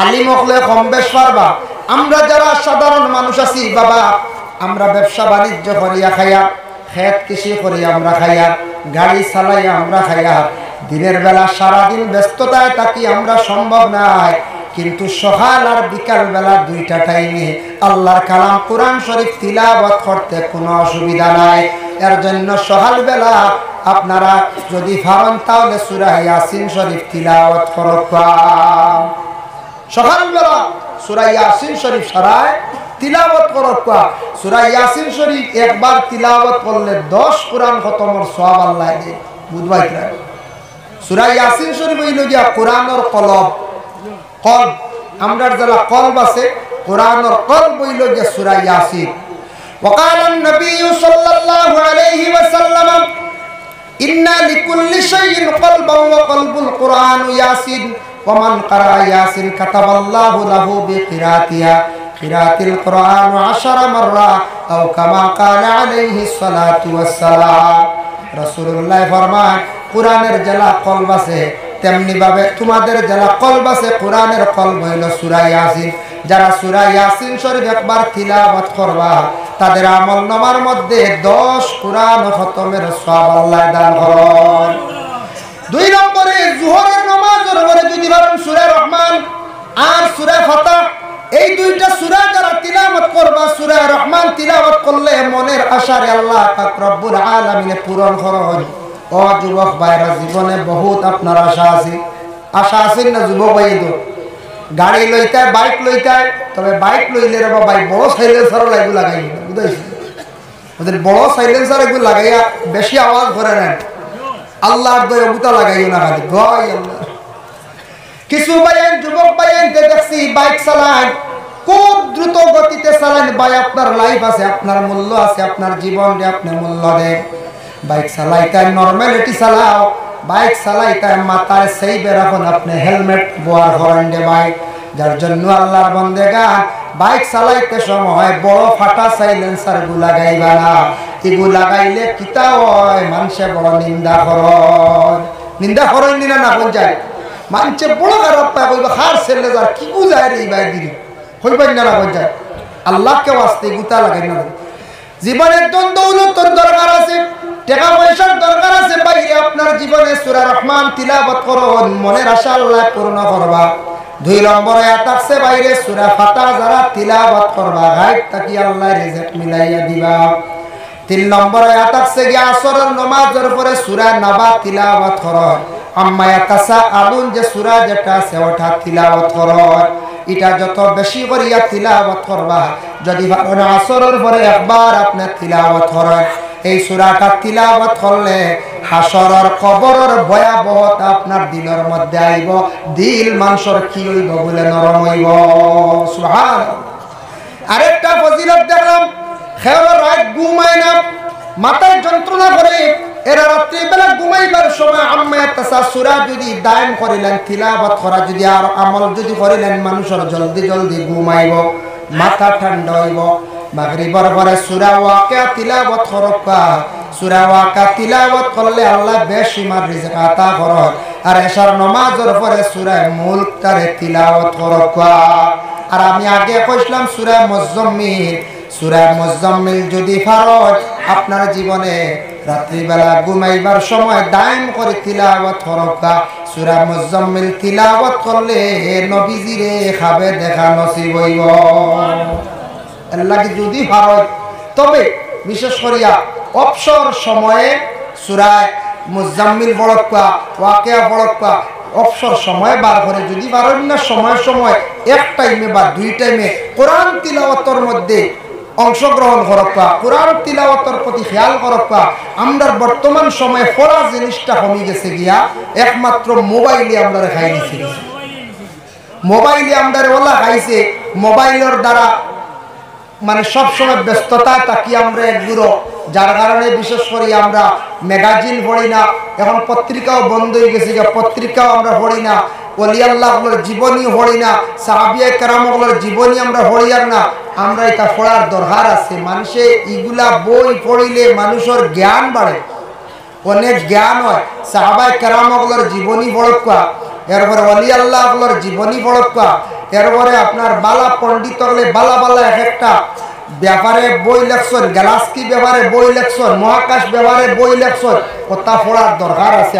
আলিম হলে কম বেশ পারবা। আমরা যারা সাধারণ মানুষ আছি বাবা, আমরা ব্যবসা বাণিজ্য করিয়া খাইয়া, খেত কৃষি করিয়া আমরা খাইয়া, গাড়ি চালাইয়া আমরা খাইয়া, দিনের বেলা সারাদিন ব্যস্ততায় থাকি, আমরা সম্ভব নাই। কিন্তু সকাল আর বিকাল বেলা 2টা টাইমে আল্লাহর কালাম কোরআন শরীফ তিলাওয়াত করতে কোনো অসুবিধা নাই। এর জন্য সকাল বেলা আপনারা যদি পারেন তাহলে সূরা ইয়াসিন শরীফ তিলাওয়াত করবেন। সকালবেলা সূরা ইয়াসিন শরীফ সারায় তিলাওয়াত করবা। সূরা ইয়াসিন শরীফ একবার তিলাওয়াত করলে 10 কোরআন খতমের সওয়াব আল্লাহ দেয়। বুঝবাই না? সূরা ইয়াসিন শরীফ হইল গিয়া কোরআনের কলব। কলব আমরা যারা কলব আছে, কোরআনের কলব হইল গিয়া সূরা ইয়াসিন। وقال النبي صلى الله عليه وسلم إن لكل شيء قلبا وقلب القرآن ياسين ومن قرأ ياسين كتب الله له بقراءتها قراءة القرآن 10 مرة أو كما قال عليه الصلاة والسلام। রাসূলুল্লাহ ফরমান কোরআনের যারা কলব আছে তেমনি ভাবে তোমাদের যারা কলব আছে কোরআনের কলব হইল সূরা ইয়াসিন। যারা সূরা ইয়াসিন শরীফ একবার তিলাওয়াত করবা তাদের আমলনামার মধ্যে 10 কোরআন খতমের সওয়াব আল্লাহ দান করেন। 2 নম্বরে যোহরের নামাজের পরে যদি পারেন সূরা রহমান আর সূরা ফাতিহা, এই 2টা সূরা যারা তিলাওয়াত করবা, সূরা রহমান তিলাওয়াত করলে মনের আশারে আল্লাহ পাক রব্বুল আলামিন পূরণ করেন। ও যুবক ভাইরা, জীবনে বহুত আপনার আশা আছে। আশা আছে না যুবক ভাই? তো গাড়ি লইতে, বাইক লইতে, তবে বাইক লইলে রে বাবা বড় সাইলেন্সার লাগু লাগাই, বুঝাইছি? ওদের বড় সাইলেন্সার এগুলো লাগাইয়া বেশি আওয়াজ করে নেন। আল্লাহর দয়া বুতা লাগাইও না খালি ভয় আল্লাহ। কিছু ভাইয়ের যুবক ভাইয়ের দেখছি বাইক চালান, খুব দ্রুত গতিতে চালান। ভাই আপনার লাইফ আছে, আপনার মূল্য আছে, আপনার জীবনে আপনি মূল্য দেন। বাইক চালাইতে নরমালিটি চালাও, বাইক চালাইতে মাথায় সেই বেরাখন আপনি হেলমেট ব্যবহার করেন দে ভাই। যার জন্য আল্লাহর বান্দাগান বাইক চালাইতে সময় বড় ফাটা সাইলেন্সার গুলা গাইবা না। এগুলো লাগাইলে কিতা হয়, মানুষে বড় নিন্দা করেন। নিন্দা করেন না না কোন যায় মানুষে বড় খারাপ পায়, কইবা খার ছেলে যার কি বুঝায় রে এই ভাই দিদি হইবেন না কোন যায়। আল্লাহকে ওয়াস্তে গুতা লাগাই না। জীবনের দৌলতর দরকার আছে, টাকা পয়সার দরকার আছে, বাইরে আপনার জীবনে সূরা রহমান তিলাওয়াত করুন, মনের আশা আল্লাহ পূর্ণ করবা। 2 নম্বরে আছে বাইরে সূরা ফাতিহা যারা তিলাওয়াত করবা, গায়ব থাকি আল্লাহ রিজিক মিলাইয়া দিবা। 3 নম্বরে আছে গিয়া আসরের নামাজের পরে সূরা নাবা তিলাওয়াত করুন। আম্মা ইয়াতাসাআলুন যে সূরা যেটা আছে ওটা তিলাওয়াত করুন। এটা যত বেশি করিয়া তিলাওয়াত করবা, যদি আসরের পরে একবার আপনি তিলাওয়াত করেন, এই সূরাটা তিলাওয়াত করলে হাসরের কবরের ভয়াবহতা আপনার দিলের মধ্যে আইব, দিল মানুষের কি হইব বলে নরম হইব। সুবহানাল্লাহ। আরেকটা ফজিলত দেখলাম, খেয়াল রাত ঘুমায় না, মাথায় যন্ত্রণা করে, এরা রাত্রিবেলা ঘুমাইবার সময় আম্মা তাসা সূরা যদি দায়েম করিলেন, তিলাওয়াত করা যদি আর আমল যদি করিলেন, মানুষের জলদি জলদি ঘুমাইব, মাথা ঠান্ডা হইব। মাগরিবের পরে সূরা ওয়াকিয়া তিলাওয়াত করবা, সূরা ওয়াকিয়া তিলাওয়াত করলে আল্লাহ বেশিমার রিজক আতা করেন। আর এশার নামাজের পরে সূরা মুলক তারে তিলাওয়াত করবা। আর আমি আগে কইছিলাম সূরা মুজাম্মিল, সূরা মুজাম্মিল যদি ফরজ আপনার জীবনে রাত্রিবেলা ঘুমাইবার সময় দায়েম করে তিলাওয়াত করবা, সূরা মুজাম্মিল তিলাওয়াত করলে নবীজিরে খাবে দেখা নসিব হইব। আল্লাহ যদি ফরজ, তবে বিশেষ করিয়া অবসর সময়ে সূরা মুজাম্মিল পড়বা, ওয়াকিয়া পড়বা, অবসর সময় বার করে যদি পারেন না, সময় সময় এক টাইমে বা দুই টাইমে কোরআন তিলাওয়াতের মধ্যে অংশগ্রহণ করবা, কোরআন তিলাওয়াতের প্রতি খেয়াল করবা। আমরা বর্তমান সময়ে পড়া জিনিসটা কমে গেছে গিয়া, একমাত্র মোবাইলে আমরা খাই দিছি, মোবাইলে আমরা ওলা খাইছে। মোবাইলের দ্বারা মানে সবসময় ব্যস্ততায় থাকি আমরা একগুলো, যার কারণে বিশেষ করে আমরা ম্যাগাজিন পড়ি না, এখন পত্রিকাও বন্ধ হয়ে গেছে, পত্রিকাও আমরা পড়ি না, ওলি আল্লাহগুলোর জীবনী পড়ি না, সাহাবিয়ে কেরামগুলোর জীবনী আমরা পড়ি আর না। আমরা এটা পড়ার দরকার আছে। মানুষে এগুলা বই পড়িলে মানুষের জ্ঞান বাড়ে, অনেক জ্ঞান হয়। সাহাবায়ে কেরামগুলোর জীবনী পড়বা, এরপরে ওলি আল্লাহগুলোর জীবনী পড়বা, এরপরে আপনার বালা পণ্ডিত হলে বালা বালা এক একটা ব্যাপারে বই লেখছেন, গ্যালাক্সি ব্যাপারে বই লেখছেন, মহাকাশ ব্যাপারে বই লেখছেন, ওটা পড়ার দরকার আছে।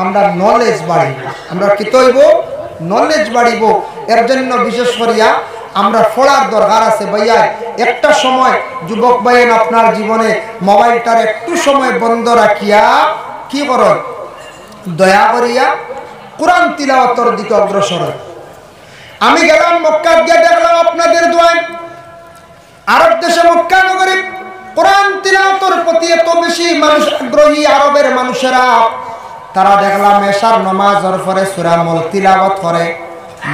আমরা নলেজ বাড়িব, আমরা কি তৈব নলেজ বাড়িব। এর জন্য বিশেষ করিয়া আমরা পড়ার দরকার আছে। ভাইয়া একটা সময় যুবক ভাইয়ের আপনার জীবনে মোবাইলটার একটু সময় বন্ধ রাখিয়া কি করেন, দয়া করিয়া কোরআন তিলাওয়াতের দিকে অগ্রসর হয়। আমি গেলাম মক্কা গিয়ে দেখলাম আপনাদের দোয়ায় আরব দেশে মক্কা নগরী কোরআন তিলাওয়াতের প্রতি এত বেশি মানুষ আগ্রহী, আরবের মানুষেরা। তারা দেখলাম এশার নামাজের পরে সূরা মুলক তিলাওয়াত করে।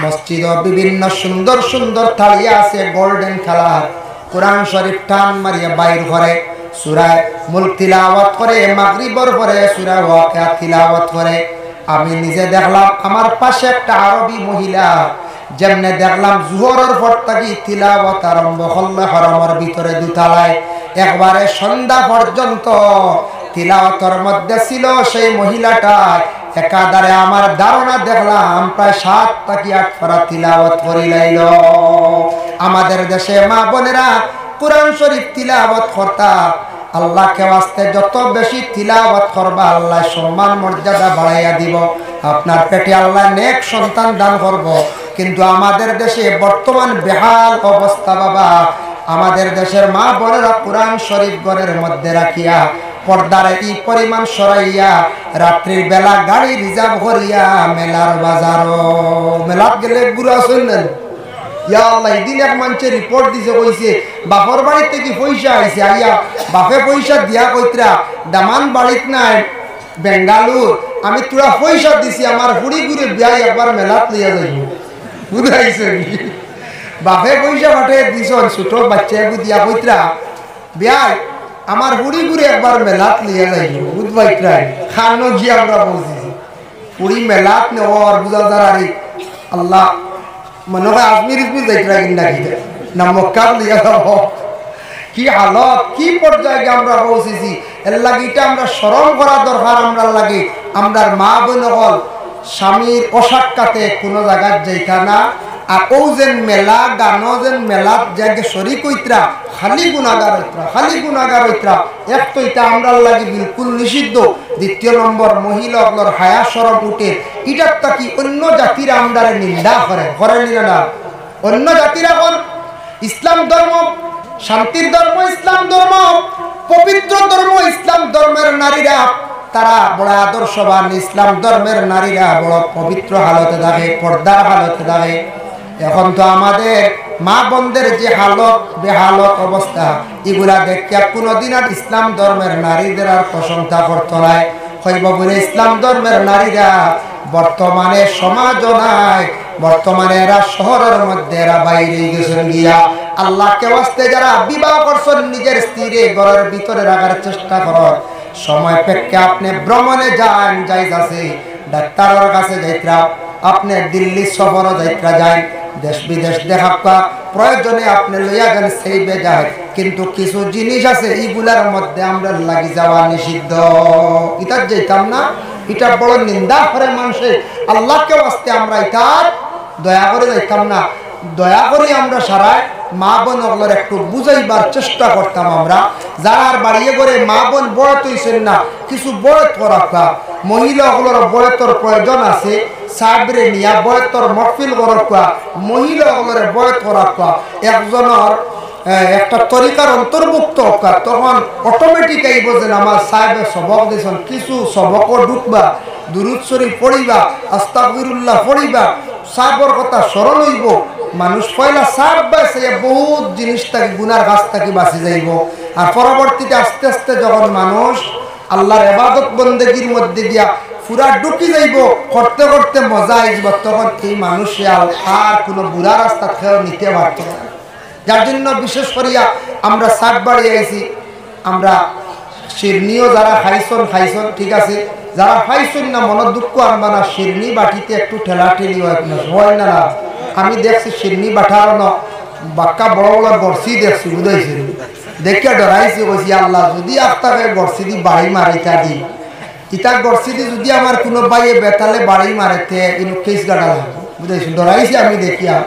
মসজিদে বিভিন্ন সুন্দর সুন্দর থালিয়া আছে গোল্ডেন কালার, কোরআন শরীফ টান মারিয়া বাইর করে সূরা মুলক তিলাওয়াত করে। মাগরিবের পরে সূরা ওয়াকিয়া তিলাওয়াত করে। আমি নিজে দেখলাম আমার পাশে একটা আরবি মহিলা, যেমনে দেখলাম জোহরের পর থেকে তিলাওয়াত আরম্ভ করলে হরমের ভিতরে দুতলায় একবারে সন্ধ্যা পর্যন্ত তিলাওয়াতের মধ্যে ছিল। সেই মহিলাটা একাধারে আমার ধারণা দেখলাম প্রায় 7 থেকে 8 পারা তিলাওয়াত করিলাইল। আমাদের দেশে মা বোনেরা কোরআন শরীফ তিলাওয়াত করতা, আল্লাহকে ওয়াস্তে যত বেশি তিলাওয়াত করবা আল্লাহ সম্মান মর্যাদা বাড়াইয়া দিব, আপনার পেটে আল্লাহ নেক সন্তান দান করব। কিন্তু আমাদের দেশে বর্তমান বেহাল অবস্থা বাবা। আমাদের দেশের মা বোনেরা কোরআন শরীফ ঘরের মধ্যে রাখিয়া পর্দার এই পরিমাণ সরাইয়া রাত্রির বেলা গাড়ি রিজার্ভ করিয়া মেলার বাজারও মেলাত গেলে বুড়া শুনলেন। ইয়া আল্লাহ, এদিন এক মানুষের রিপোর্ট দিছে, কইছে বাপর বাড়ির থেকে পয়সা আইছে, আইয়া বাপে পয়সা দিয়া কইতরা দামান বাড়িত নাই বেঙ্গালুর, আমি তোরা পয়সা দিছি আমার হুড়ি ঘুরে বিয়াই একবার মেলাত লইয়া যাইব। বুঝাইছে বাপে পয়সা পাঠে দিছ, ছোট বাচ্চা দিয়া কইতরা বিয়াই আমার হুড়ি ঘুরে একবার মেলাত লইয়া যাইব। বুঝবাইতরাই খানো গিয়ে আমরা বলছি পুরী মেলাত নেওয়ার বুঝা দাঁড়ারি আল্লাহ মনে হয় আজমির ইজমির যাইতরা কিনা না মক্কা লইয়া যাব। কি হালত, কি পর্যায়ে আমরা পৌঁছেছি। এর লাগে এটা আমরা স্মরণ করা দরকার। আমরা লাগে আমরা মা বোন হল স্বামীর অসাক্ষাতে কোনো জায়গায় যাইতা না। আর ও যেন মেলা গানো যেন মেলাত যাকে শরিক হইতরা খালি গুণাগার হইতরা, খালি গুণাগার হইতরা। এক তো এটা আমরা লাগে বিলকুল নিষিদ্ধ। দ্বিতীয় নম্বর মহিলাগুলোর হায়া সরব উঠে এটার তাকি অন্য জাতিরা আমরা নিন্দা করে না। অন্য জাতিরা কোন ইসলাম ধর্ম শান্তির ধর্ম, ইসলাম ধর্ম পবিত্র ধর্ম, ইসলাম ধর্মের নারীরা তারা বড় আদর্শবান। ইসলাম ধর্মের নারীরা বড় পবিত্র হালতে থাকে, পর্দার হালতে থাকে। এখন তো আমাদের মা বোনদের যে হালত বেহালত অবস্থা, এগুলা দেখে কোনোদিন আর ইসলাম ধর্মের নারীদের আর প্রশংসা করতো নাই। হইব বলে ইসলাম ধর্মের নারীরা বর্তমানে সমাজ নাই, বর্তমানে এরা শহরের মধ্যে, এরা বাইরে গেছেন গিয়া। আল্লাহকে ওয়াস্তে যারা বিবাহ করছেন নিজের স্ত্রীরে ঘরের ভিতরে রাখার চেষ্টা করেন, সময় পেক্ষে আপনি ভ্রমণে যান, যাইজ আছে, ডাক্তারের কাছে যাইত্রা, আপনি দিল্লি সফরও যাইত্রা যায়, দেশ বিদেশ দেখা প্রয়োজনে আপনি লইয়া যান, সেই বেজায়। কিন্তু কিছু জিনিস আছে এইগুলার মধ্যে আমরা লাগি যাওয়া নিষিদ্ধ। এটা যেতাম না, এটা বড় নিন্দা করে মানুষের। আল্লাহকে ওয়াস্তে আমরা এটা দয়া করে যাইতাম না। দয়া করে আমরা সারায় মা বোন ওগুলোর একটু বুঝাইবার চেষ্টা করতাম। আমরা যারা বাড়িয়ে করে মা বোন বয়ত হইছেন না, কিছু বয়ত করা, মহিলা ওগুলোর বয়তর প্রয়োজন আছে, সাবরে নিয়া বয়তর মহফিল করা, মহিলা ওগুলোর বয়ত করা, একজনের একটা তরিকার অন্তর্ভুক্ত হোক, তখন অটোমেটিক আইব যে আমার সাহেবে সবক দিয়েছেন, কিছু সবকও ঢুকবা, দুরূদ শরীফ পড়িবা, আস্তাগফিরুল্লাহ পড়িবা, সাহেবর কথা স্মরণ হইব। মানুষ পয়লা সাহেব বাঁচে বহুত জিনিস থাকি, গুনার গাছ থাকি বাঁচি যাইব। আর পরবর্তীতে আস্তে আস্তে যখন মানুষ আল্লাহর ইবাদত বন্দেগীর মধ্যে গিয়া পুরা ঢুকি যাইব, করতে করতে মজা আইব, তখন এই মানুষে আর কোনো বুড়া রাস্তা খেয়েও নিতে পারত না। যার জন্য বিশেষ করিয়া আমরা সাত বাড়ি আইছি, আমরা শিরনিও যারা খাইছন ঠিক আছে, যারা খাইছন না মনের দুঃখ আনবা না, শিরনি বাটিতে একটু ঠেলাঠেলি হয় না। আমি দেখছি শিরনি বাঠার বাক্কা বড় বড় বর্ষি দেখছি, বুঝাইছি, দেখে ডরাইছি, বলছি আল্লাহ যদি আপনাকে বর্ষি দি বাড়ি মারিতা দিই, ইটা বর্ষি দি যদি আমার কোনো বাইয়ে বেতালে বাড়ি মারেতে কিন্তু কেস গাড়া লাগবে, বুঝাইছি, ডরাইছি আমি দেখিয়া।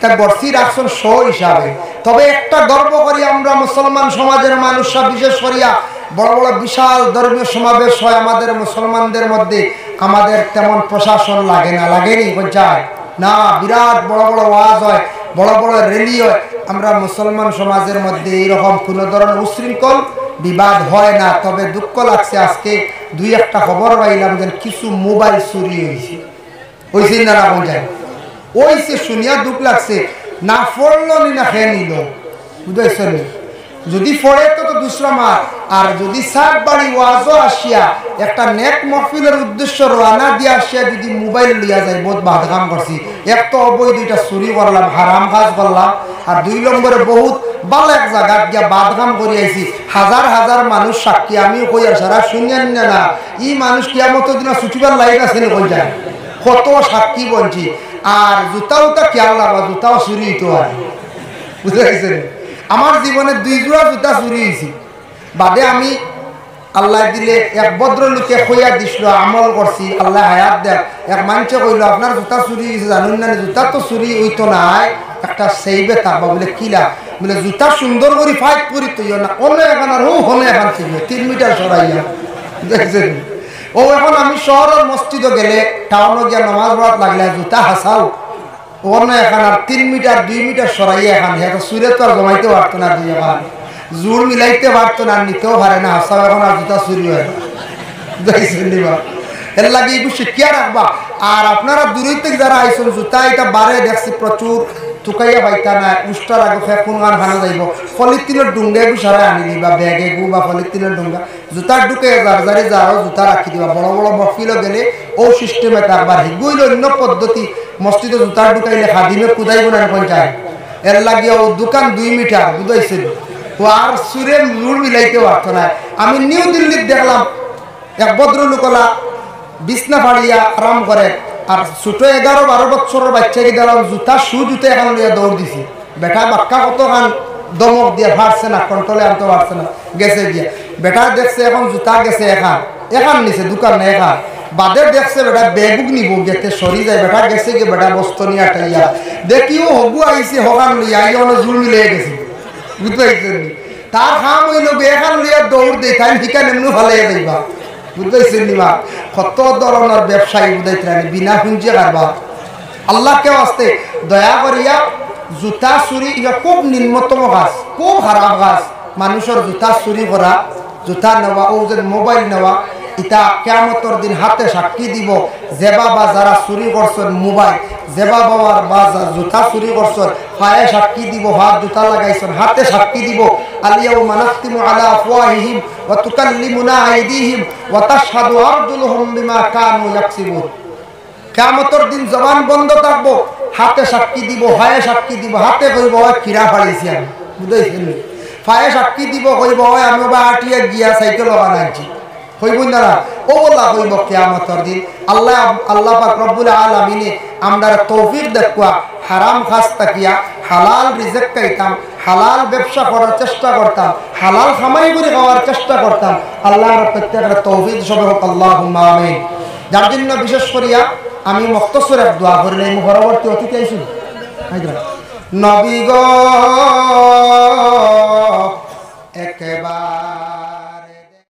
তা বর্ষি রাখছেন শ হিসাবে। তবে একটা গর্ব করি আমরা মুসলমান সমাজের মানুষরা, বিশেষ করিয়া বড় বড় বিশাল ধর্মীয় সমাবেশ হয় আমাদের মুসলমানদের মধ্যে, আমাদের তেমন প্রশাসন লাগে না, লাগেনি যায় না, বিরাট বড় বড় ওয়াজ হয়, বড় বড় র্যালি হয়। আমরা মুসলমান সমাজের মধ্যে এইরকম কোনো ধরনের উশৃঙ্খল বিবাদ হয় না। তবে দুঃখ লাগছে, আজকে দুই একটা খবর পাইলাম যে কিছু মোবাইল চুরি হয়েছে না যায়, ওইসে শুনিয়া দুঃখ লাগছে। না পড়লো নি না খেয়ে নিল, বুঝেছেন, যদি পড়ে তো দুসরা মার। আর যদি সাত বাড়ি ওয়াজও আসিয়া একটা নেক মহফিলের উদ্দেশ্য রানা দিয়ে আসিয়া যদি মোবাইল লিয়া যায়, বহুত বাদ কাম করছি। এক তো অবৈধ দুইটা চুরি করলাম, হারাম কাজ করলাম, আর দুই নম্বরে বহুত ভালো এক জায়গায় গিয়া বাদ কাম করে আইছি। হাজার হাজার মানুষ সাক্ষী, আমিও কই আর সারা শুনিয়া না, ই মানুষ কিয়ামত দিন ছুটিবার লাইন আছে না, কই যায় কত সাক্ষী বলছি। আর জুতাও তা খেয়াল লাগবা, জুতাও চুরি হইতো আর, বুঝতে পারছেন। আমার জীবনে 2 জোড়া জুতা চুরি হয়েছি। বাদে আমি আল্লাহ দিলে এক ভদ্রলোকে কইয়া দিছিল, আমল করছি, আল্লাহ হায়াত দেখ। এক মানুষে কইল আপনার জুতা চুরি হয়েছে জানুন না, জুতা তো চুরি হইতো নাই, একটা সেইবে থাকবা। বলে কিলা? বলে জুতা সুন্দর করে ফাইট করি তুইও না, অন্য এখন আর হনে এখন ছিল 3 মিটার সরাইয়া, দেখছেন। ও এখন আমি শহরের মসজিদে গেলে, টাউনে গিয়া নামাজ পড়াত লাগলে জুতা হাসাও, অন্য এখন আর 3 মিটার 2 মিটার সরাইয়া এখন তো সুরে তো আর জমাইতে পারতো না, দুই এখন জোর মিলাইতে পারতো না, নিতেও পারে না, হাসাও এখন আর জুতা চুরি হয় না, দেখছেন নিবা। এর লাগে একটু শিখিয়া রাখবা। আর আপনারা দূরের থেকে যারা আইসেন, জুতা এটা বারে দেখছি প্রচুর তুকাইয়া পাইতা না, উষ্টার আগে ফেকুন গান খানা যাইব, পলিথিনের ডুঙ্গা গু সারাই আনি দিবা, ব্যাগে গু বা পলিথিনের ডুঙ্গা, জুতার ঢুকে জারি যাও জুতা রাখি দিবা। বড় বড় মহফিলও গেলে ও সিস্টেমে থাকবার, হিগুইল অন্য পদ্ধতি। মসজিদে জুতার ঢুকাইলে খাদিমে কুদাইব না পঞ্চায়েত, এর লাগিয়া ও দোকান 2 মিটার, বুঝাইছিল, ও আর সুরে জোর মিলাইতে পারতো না। আমি নিউ দিল্লির দেখলাম এক ভদ্রলোকলা বিছনা ফাড়িয়া আরাম করে, আর ছোট 11-12 বছরের বাচ্চাকে দিলাম জুতা জুতা এখন লইয়া দৌড় দিছি। বেটা বাক্কা কত খান দমক দিয়ে পারছে না, কন্ট্রোলে আনতে পারছে না, গেছে গিয়া। বেটা দেখছে এখন জুতা গেছে এখান নিছে দোকান না এখান বাদে দেখছে বেটা বেগুক নিব গেতে সরি যায়, বেটা গেছে গিয়ে বেটা বস্ত নিয়ে আটাইয়া দেখিও হগু আইসে হকান লইয়া আইয়া অনেক জুল মিলে গেছে, বুঝতে পারছেন। তার খাম হইল এখান লইয়া দৌড় দেয়, তাই ঠিকা এমনি ভালো যাইবা, বুঝতেছেন নিবা। কত ধরনের ব্যবসায়ী বুঝাইতে বিনা পুঁজি কারবার। আল্লাহকে আসতে দয়া করিয়া জুতা চুরি ইয়া খুব নিম্নতম কাজ, খুব খারাপ কাজ। মানুষের জুতা চুরি করা, জুতা নেওয়া, ও যে মোবাইল নেওয়া, ইটা কিয়ামতের দিন হাতে সাক্ষী দিব যে বাবা যারা চুরি করছেন মোবাইল, যে বাবার বা জুতা চুরি করছেন পায়ে সাক্ষী দিব, হাত জুতা লাগাইছেন হাতে সাক্ষী দিব আলিয়াউমা নাখতিমু আলা আফওয়াহিহিম ওয়া তুকাল্লিমুনা আইদিহিম ওয়া তাশহাদু আরজুলুহুম বিমা কানু ইয়াকসিবুন। কিয়ামতের দিন জবান বন্ধ থাকবো, হাতে সাক্ষী দিব, পায়ে সাক্ষী দিব। হাতে কইব ওই খিরা ফাড়িছি আমি, বুঝাইছেন? পায়ে সাক্ষী দিব, কইব ওই আমি বা আটিয়া গিয়া সাইকেল বানাইছি, হইব না? ও বলা হইব কিয়ামতের দিন। আল্লাহ পাক রব্বুল আলামিনে আমরা তৌফিক দেখুয়া হারাম খাস তাকিয়া হালাল রিজিক খাইতাম, হালাল ব্যবসা করার চেষ্টা করতাম, হালাল কামাই করে খাওয়ার চেষ্টা করতাম। আল্লাহর প্রত্যেকের তৌফিক সবে হোক, আল্লাহুম্মা আমিন। যার জন্য বিশেষ করিয়া আমি মুখতসর এক দোয়া করিলাম। পরবর্তী অতিথি আইসুন নবী গো